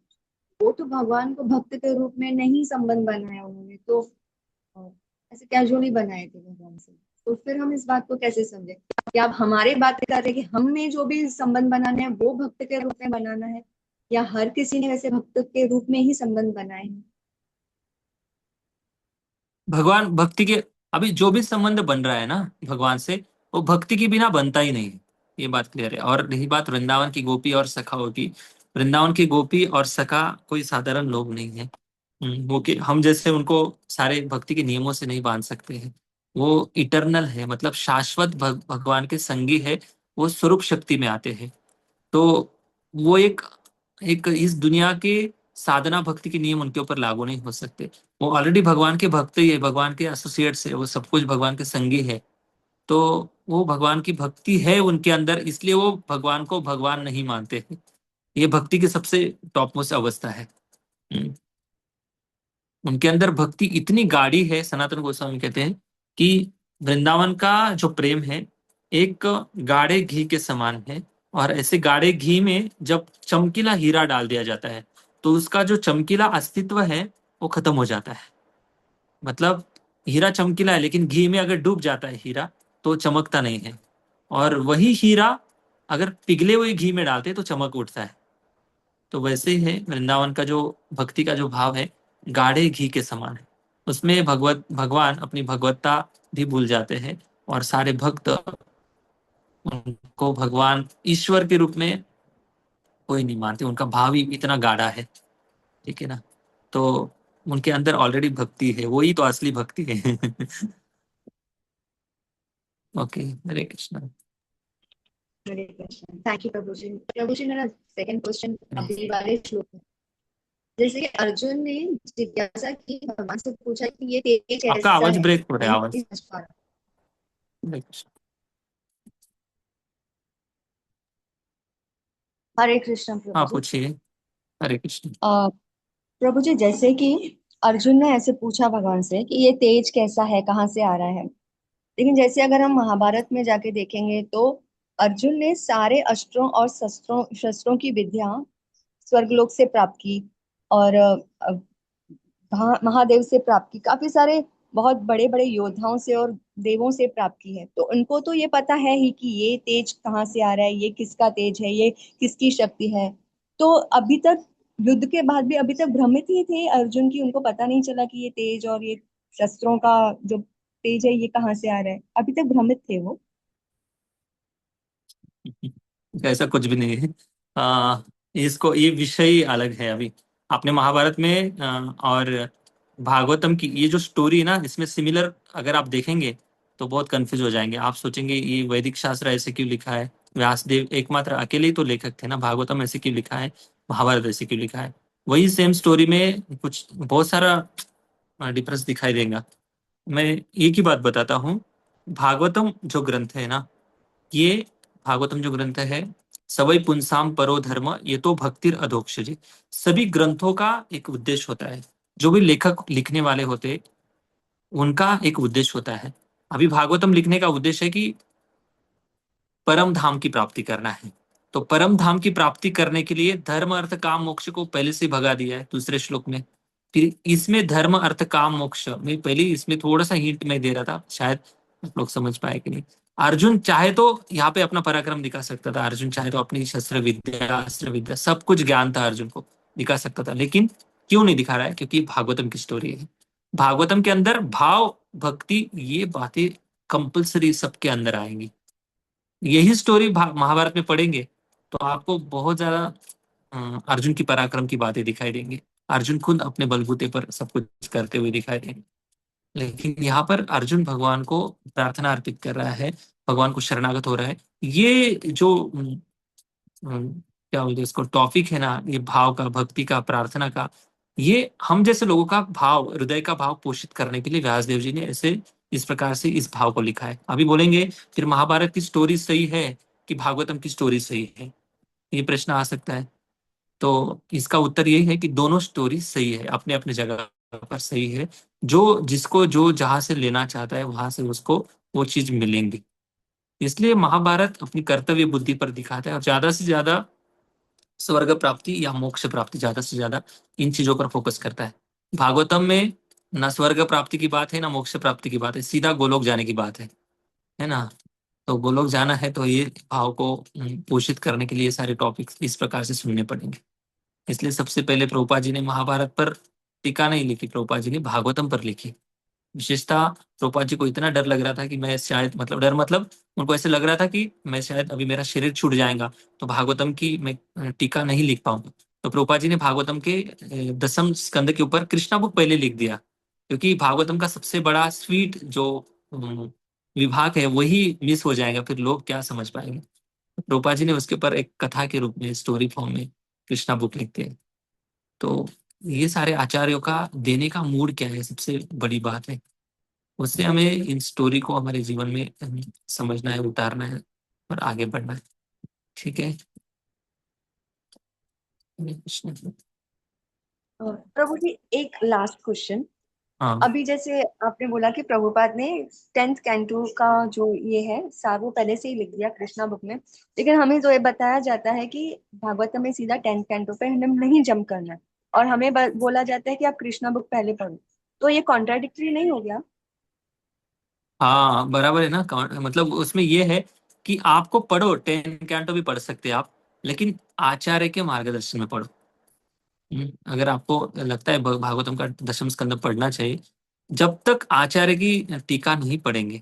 वो तो भगवान को भक्त के रूप में नहीं संबंध बनाया उन्होंने तो, अ, ऐसे कैजुअली बनाए थे भगवान से। तो फिर हम इस बात को कैसे समझे कि आप हमारे बात कर रहे हैं कि हमें जो भी संबंध बनाने हैं वो भक्त के रूप में बनाना है, या हर किसी ने वैसे भक्त के रूप में ही संबंध बनाए हैं? भगवान भक्ति के, अभी जो भी संबंध बन रहा है ना भगवान से, वो भक्ति के बिना बनता ही नहीं है, ये बात क्लियर है। और रही बात वृंदावन की गोपी और सखाओं की, वृंदावन की गोपी और सखा कोई साधारण लोग नहीं है। वो कि हम जैसे उनको सारे भक्ति के नियमों से नहीं बांध सकते हैं। वो इटरनल है, मतलब शाश्वत भगवान के संगी है। वो स्वरूप शक्ति में आते हैं। तो वो एक एक इस दुनिया के साधना भक्ति के नियम उनके ऊपर लागू नहीं हो सकते। वो ऑलरेडी भगवान के भक्त ही है, भगवान के एसोसिएट्स है, वो सब कुछ भगवान के संगी है। तो वो भगवान की भक्ति है उनके अंदर, इसलिए वो भगवान को भगवान नहीं मानते हैं। ये भक्ति की सबसे टॉप मोस्ट अवस्था है। हम्म। उनके अंदर भक्ति इतनी गाढ़ी है, सनातन गोस्वामी कहते हैं कि वृंदावन का जो प्रेम है एक गाढ़े घी के समान है। और ऐसे गाढ़े घी में जब चमकीला हीरा डाल दिया जाता है तो उसका जो चमकीला अस्तित्व है वो खत्म हो जाता है। मतलब हीरा चमकीला है, लेकिन घी में अगर डूब जाता है हीरा तो चमकता नहीं है। और वही हीरा अगर पिघले हुए घी में डालते तो चमक उठता है। तो वैसे ही है वृंदावन का जो भक्ति का जो भाव है, गाढ़े घी के समान है। उसमें भगवान अपनी भगवत्ता भी भूल जाते हैं और सारे भक्त उनको भगवान ईश्वर के रूप में कोई नहीं मानते। उनका भाव ही इतना गाढ़ा है, ठीक है ना। तो उनके अंदर ऑलरेडी भक्ति है, वही तो असली भक्ति है। Okay, Hare Krishna. Hare Krishna. Thank you Prabhu ji. Prabhu ji, मेरा सेकंड क्वेश्चन अभी वाले श्लोक में, जैसे कि अर्जुन ने जिज्ञासा की, भगवान से पूछा कि ये तेज आपका कैसा आवाज है, ब्रेक हो रहा मैं है, नहीं आवाज। समझ पा रहा। हरे कृष्ण। हरे कृष्ण प्रभु हाँ, जी। पूछिए। हरे कृष्ण। प्रभु जी, जैसे कि अर्जुन ने ऐसे पूछा भगवान से कि ये तेज कैसा है, कहाँ से आ रहा है, लेकिन जैसे अगर हम महाभारत में जाके देखेंगे तो अर्जुन ने सारे अस्त्रों और शस्त्रों शस्त्रों की विद्या स्वर्गलोक से प्राप्त की, और महादेव से प्राप्त की, काफी सारे बहुत बड़े बड़े योद्धाओं से और देवों से प्राप्त की है। तो उनको तो ये पता है ही कि ये तेज कहाँ से आ रहा है, ये किसका तेज है, ये किसकी शक्ति है। तो अभी तक युद्ध के बाद भी अभी तक भ्रमित ही थे अर्जुन की, उनको पता नहीं चला कि ये तेज और ये शस्त्रों का जो तेज है ये कहाँ से आ रहा है, अभी तक भ्रमित थे वो। ऐसा कुछ भी नहीं है। इसको ये विषय ही अलग है। अभी आपने महाभारत में और भागवतम की ये जो स्टोरी है ना, इसमें सिमिलर अगर आप देखेंगे तो बहुत कंफ्यूज हो जाएंगे। आप सोचेंगे ये वैदिक शास्त्र ऐसे क्यों लिखा है, व्यासदेव एकमात्र अकेले ही तो लेखक थे ना, भागवतम ऐसे क्यों लिखा है, महाभारत ऐसे क्यों लिखा है। वही सेम स्टोरी में कुछ बहुत सारा डिफरेंस दिखाई देगा। मैं एक ही बात बताता हूँ। भागवतम जो ग्रंथ है ना, ये भागवतम जो ग्रंथ है, सवै पुंसाम परो धर्म ये तो भक्तिर अधोक्षजे। सभी ग्रंथों का एक उद्देश्य होता है। जो भी लेखक लिखने वाले होते, उनका एक उद्देश्य होता है। अभी भागवतम लिखने का उद्देश्य है कि परम धाम की प्राप्ति करना है। तो परम धाम की प्राप्ति करने के लिए धर्म अर्थ काम मोक्ष को पहले से भगा दिया है दूसरे श्लोक में। फिर इसमें धर्म अर्थ काम मोक्ष में पहले इसमें थोड़ा सा हिंट में दे रहा था, शायद आप लोग समझ पाए कि नहीं। अर्जुन चाहे तो यहाँ पे अपना पराक्रम दिखा सकता था, अर्जुन चाहे तो अपनी शस्त्र विद्या अस्त्र विद्या सब कुछ ज्ञान था अर्जुन को, दिखा सकता था। लेकिन क्यों नहीं दिखा रहा है? क्योंकि भागवतम की स्टोरी है। भागवतम के अंदर भाव भक्ति ये बातें कंपलसरी सबके अंदर आएंगी। यही स्टोरी महाभारत में पढ़ेंगे तो आपको बहुत ज्यादा अर्जुन की पराक्रम की बातें दिखाई देंगी। अर्जुन खुद अपने बलबूते पर सब कुछ करते हुए दिखाई देंगे। लेकिन यहाँ पर अर्जुन भगवान को प्रार्थना अर्पित कर रहा है, भगवान को शरणागत हो रहा है। ये जो क्या बोलते हैं इसको, टॉपिक है ना, ये भाव का, भक्ति का, प्रार्थना का, ये हम जैसे लोगों का भाव, हृदय का भाव पोषित करने के लिए व्यासदेव जी ने ऐसे इस प्रकार से इस भाव को लिखा है। अभी बोलेंगे फिर महाभारत की स्टोरी सही है कि भागवतम की स्टोरी सही है, ये प्रश्न आ सकता है। तो इसका उत्तर यही है कि दोनों स्टोरी सही है, अपने अपने जगह पर सही है। जो जिसको जो जहां से लेना चाहता है वहां से उसको वो चीज मिलेंगी। इसलिए महाभारत अपनी कर्तव्य बुद्धि पर दिखाता है और ज्यादा से ज्यादा स्वर्ग प्राप्ति या मोक्ष प्राप्ति, ज्यादा से ज्यादा इन चीजों पर फोकस करता है। भागवतम में ना स्वर्ग प्राप्ति की बात है ना मोक्ष प्राप्ति की बात है, सीधा गोलोक जाने की बात है ना। तो गोलोक जाना है तो ये भाव को पोषित करने के लिए ये सारे टॉपिक्स इस प्रकार से सुनने पड़ेंगे। इसलिए सबसे पहले प्रभुपाद जी ने महाभारत पर टीका नहीं लिखी, प्रभुपाद जी ने भागवतम पर लिखी। विशेषता, प्रोपा जी को इतना डर लग रहा था कि मैं शायद, मतलब डर मतलब उनको ऐसे लग रहा था कि मैं शायद अभी मेरा शरीर छूट जाएगा तो भागवतम की मैं टीका नहीं लिख पाऊंगा। तो प्रोपा जी ने भागवतम के 10वें स्कंद के ऊपर कृष्णा बुक पहले लिख दिया, क्योंकि भागवतम का सबसे बड़ा स्वीट जो विभाग है वही मिस हो जाएगा, फिर लोग क्या समझ पाएंगे। प्रोपा जी ने उसके ऊपर एक कथा के रूप में, स्टोरी फॉर्म में कृष्णा बुक लिखते हैं। तो ये सारे आचार्यों का देने का मूड क्या है, सबसे बड़ी बात है। उससे हमें इन स्टोरी को हमारे जीवन में समझना है, उतारना है और आगे बढ़ना है। ठीक है। प्रभु जी, एक लास्ट क्वेश्चन। हाँ अभी जैसे आपने बोला कि प्रभुपाद ने 10th कैंटो का जो ये है सार वो पहले से ही लिख दिया कृष्णा बुक में, लेकिन हमें तो ये बताया जाता है कि भागवत में सीधा 10th कैंटो पे हमें नहीं जंप करना है, और हमें बोला जाता है कि आप कृष्णा बुक पहले पढ़ो। तो ये कॉन्ट्राडिक्टरी नहीं हो गया? हाँ, बराबर है ना। मतलब उसमें ये है कि आपको पढ़ो, 10 कैंटो भी पढ़ सकते हैं आप, लेकिन आचार्य के मार्गदर्शन में पढ़ो। अगर आपको लगता है भागवतम का 10वां स्कंद पढ़ना चाहिए, जब तक आचार्य की टीका नहीं पढ़ेंगे,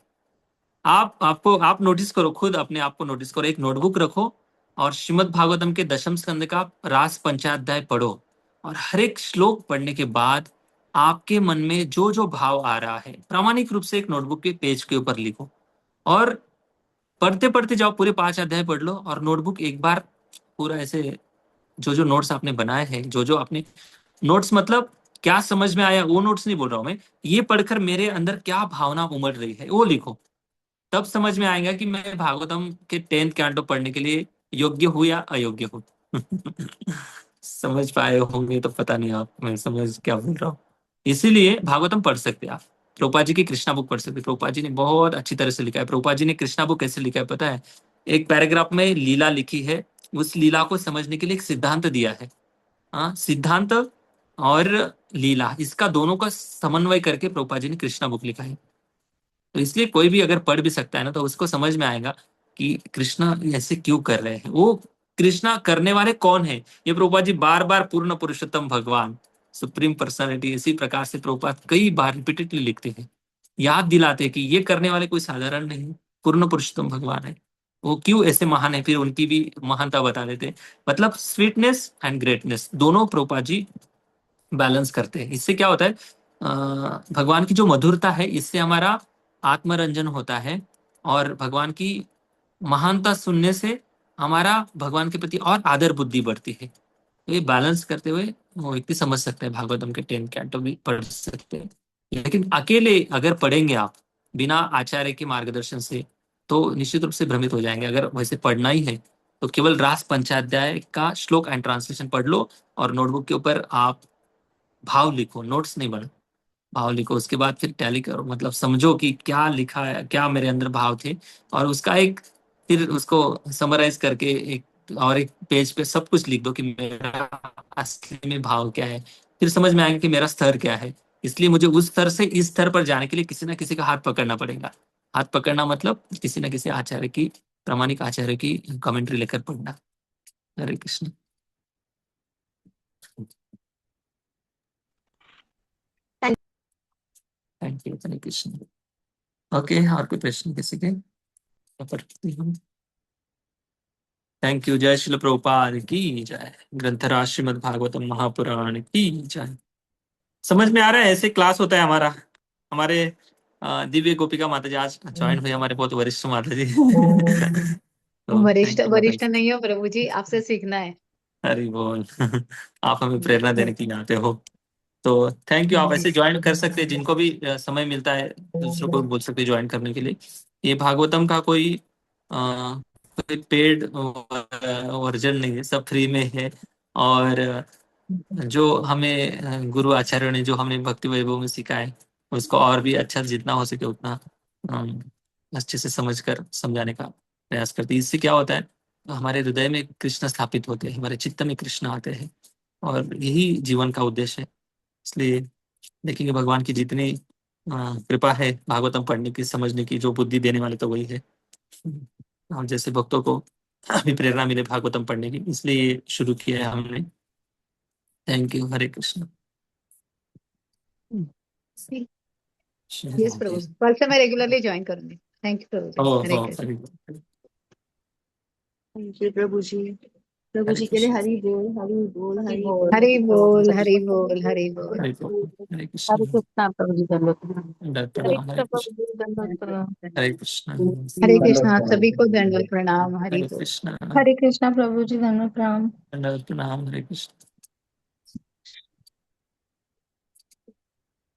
आप नोटिस करो, खुद अपने आप को नोटिस करो, एक नोटबुक रखो और श्रीमद् भागवतम के 10वें स्कंद का रास पंचाध्याय पढ़ो, और हर एक श्लोक पढ़ने के बाद आपके मन में जो जो भाव आ रहा है प्रामाणिक रूप से एक नोटबुक के पेज के ऊपर लिखो। और पढ़ते पढ़ते जाओ, पूरे 5 अध्याय पढ़ लो और नोटबुक एक बार पूरा ऐसे जो जो नोट्स आपने बनाए हैं, जो जो आपने नोट्स मतलब क्या समझ में आया वो नोट्स नहीं बोल रहा हूं मैं, ये पढ़कर मेरे अंदर क्या भावना उमड़ रही है वो लिखो। तब समझ में आएगा कि मैं भागवतम के 10th कैंटो पढ़ने के लिए योग्य हूँ या अयोग्य हूँ। समझ पाए होंगे तो पता नहीं आप मैं समझ क्या बोल रहा हूँ। इसीलिए भागवतम पढ़ सकते हैं आप। प्रभुपाद जी की कृष्णा बुक पढ़ सकते हैं, प्रभुपाद जी ने बहुत अच्छी तरह से लिखा है। प्रभुपाद जी ने कृष्णा बुक कैसे लिखा है पता है? एक पैराग्राफ में लीला लिखी है, उस लीला को समझने के लिए एक सिद्धांत दिया है। हाँ, सिद्धांत और लीला, इसका दोनों का समन्वय करके प्रभुपाद जी ने कृष्णा बुक लिखा है। तो इसलिए कोई भी अगर पढ़ भी सकता है ना, तो उसको समझ में आएगा कि कृष्णा ऐसे क्यों कर रहे हैं, वो कृष्णा करने वाले कौन है। ये प्रभुपाद जी बार बार पूर्ण पुरुषोत्तम भगवान, सुप्रीम पर्सनालिटी, इसी प्रकार से प्रभुपाद कई बार रिपीटेडली लिखते हैं, याद दिलाते हैं कि ये करने वाले कोई साधारण नहीं, पूर्ण पुरुषोत्तम भगवान है। वो क्यों ऐसे महान है, फिर उनकी भी महानता बता देते हैं। मतलब स्वीटनेस एंड ग्रेटनेस दोनों प्रभुपाद जी बैलेंस करते हैं। इससे क्या होता है, भगवान की जो मधुरता है, इससे हमारा आत्मरंजन होता है, और भगवान की महानता सुनने से हमारा भगवान के प्रति और आदर बुद्धि बढ़ती है। तो ये बैलेंस करते हुए वो व्यक्ति समझ सकता है, भागवतम के 10 कैंटो भी पढ़ सकते हैं। लेकिन अकेले अगर पढ़ेंगे आप बिना आचार्य के मार्गदर्शन से, तो निश्चित रूप से भ्रमित हो जाएंगे। अगर वैसे पढ़ना ही है तो केवल रास पंचाध्याय का श्लोक एंड ट्रांसलेशन पढ़ लो, और नोटबुक के ऊपर आप भाव लिखो, नोट्स नहीं बना, भाव लिखो। उसके बाद फिर टैली करो, मतलब समझो कि क्या लिखा है, क्या मेरे अंदर भाव थे, और उसका एक फिर उसको समराइज करके एक और एक पेज पे सब कुछ लिख दो कि मेरा असली में भाव क्या है। फिर समझ में आएगा कि मेरा स्तर क्या है। इसलिए मुझे उस स्तर से इस स्तर पर जाने के लिए किसी ना किसी का हाथ पकड़ना पड़ेगा। हाथ पकड़ना मतलब किसी ना किसी आचार्य की, प्रामाणिक आचार्य की कमेंट्री लेकर पढ़ना। Hare Krishna. Thank you, Hare Krishna. Okay, और कोई प्रश्न किसी के? Thank you. जय श्रील प्रभुपाद की जय। ग्रंथराज श्रीमद् भागवतम महापुराण की जय। समझ में आ रहा है? ऐसे क्लास होता है हमारा। हमारे दिव्य गोपिका माता जी आज ज्वाइन हुई, हमारे बहुत वरिष्ठ माता जी। तो वरिष्ठ थैंक यू माता वरिष्ठ जी। नहीं हो प्रभु जी, आपसे सीखना है। हरि बोल। आप हमें प्रेरणा देने के लिए आते हो, तो थैंक यू। आप ऐसे ज्वाइन कर सकते हैं, जिनको भी समय मिलता है दूसरों को बोल सकते हैं ज्वाइन करने के लिए। ये भागवतम का कोई पेड वर्जन नहीं है, सब फ्री में है। और जो हमें गुरु आचार्यों ने जो हमें भक्ति वैभव में सिखाए, उसको और भी अच्छा जितना हो सके उतना अच्छे से समझकर समझाने का प्रयास करते हैं। इससे क्या होता है, हमारे हृदय में कृष्ण स्थापित होते हैं, हमारे चित्त में कृष्ण आते हैं, और यही जीवन का उद्देश्य है। इसलिए देखेंगे भगवान की जितनी कृपा है भागवतम पढ़ने की, समझने की, जो बुद्धि देने वाले तो वही है। और जैसे भक्तों को भी प्रेरणा मिले भागवतम पढ़ने की, इसलिए ये शुरू किया है हमने। Thank you. Hare Krishna. Yes Prabhu ji, कल से मैं रेगुलरली ज्वाइन करूंगी। Thank you Prabhu ji. Hare Krishna. Thank you Prabhu ji. Prabhu Hare ji के लिए कृष्ण। हरि बोल, हरि बोल, हरि बोल। हरि बोल, हरि बोल, हरि बोल। हरे हरे कृष्ण। कृष्णा प्रभु जी, दंडवत प्रणाम। प्रणाम। हरे कृष्ण। प्रभु जी, दंडवत प्रणाम। हरे कृष्ण। हरे कृष्णा, आप सभी को दंडवत प्रणाम। हरि हरे बोल। कृष्ण। हरे कृष्णा प्रभु जी, दंडवत प्रणाम। दंडवत प्रणाम। हरे कृष्ण।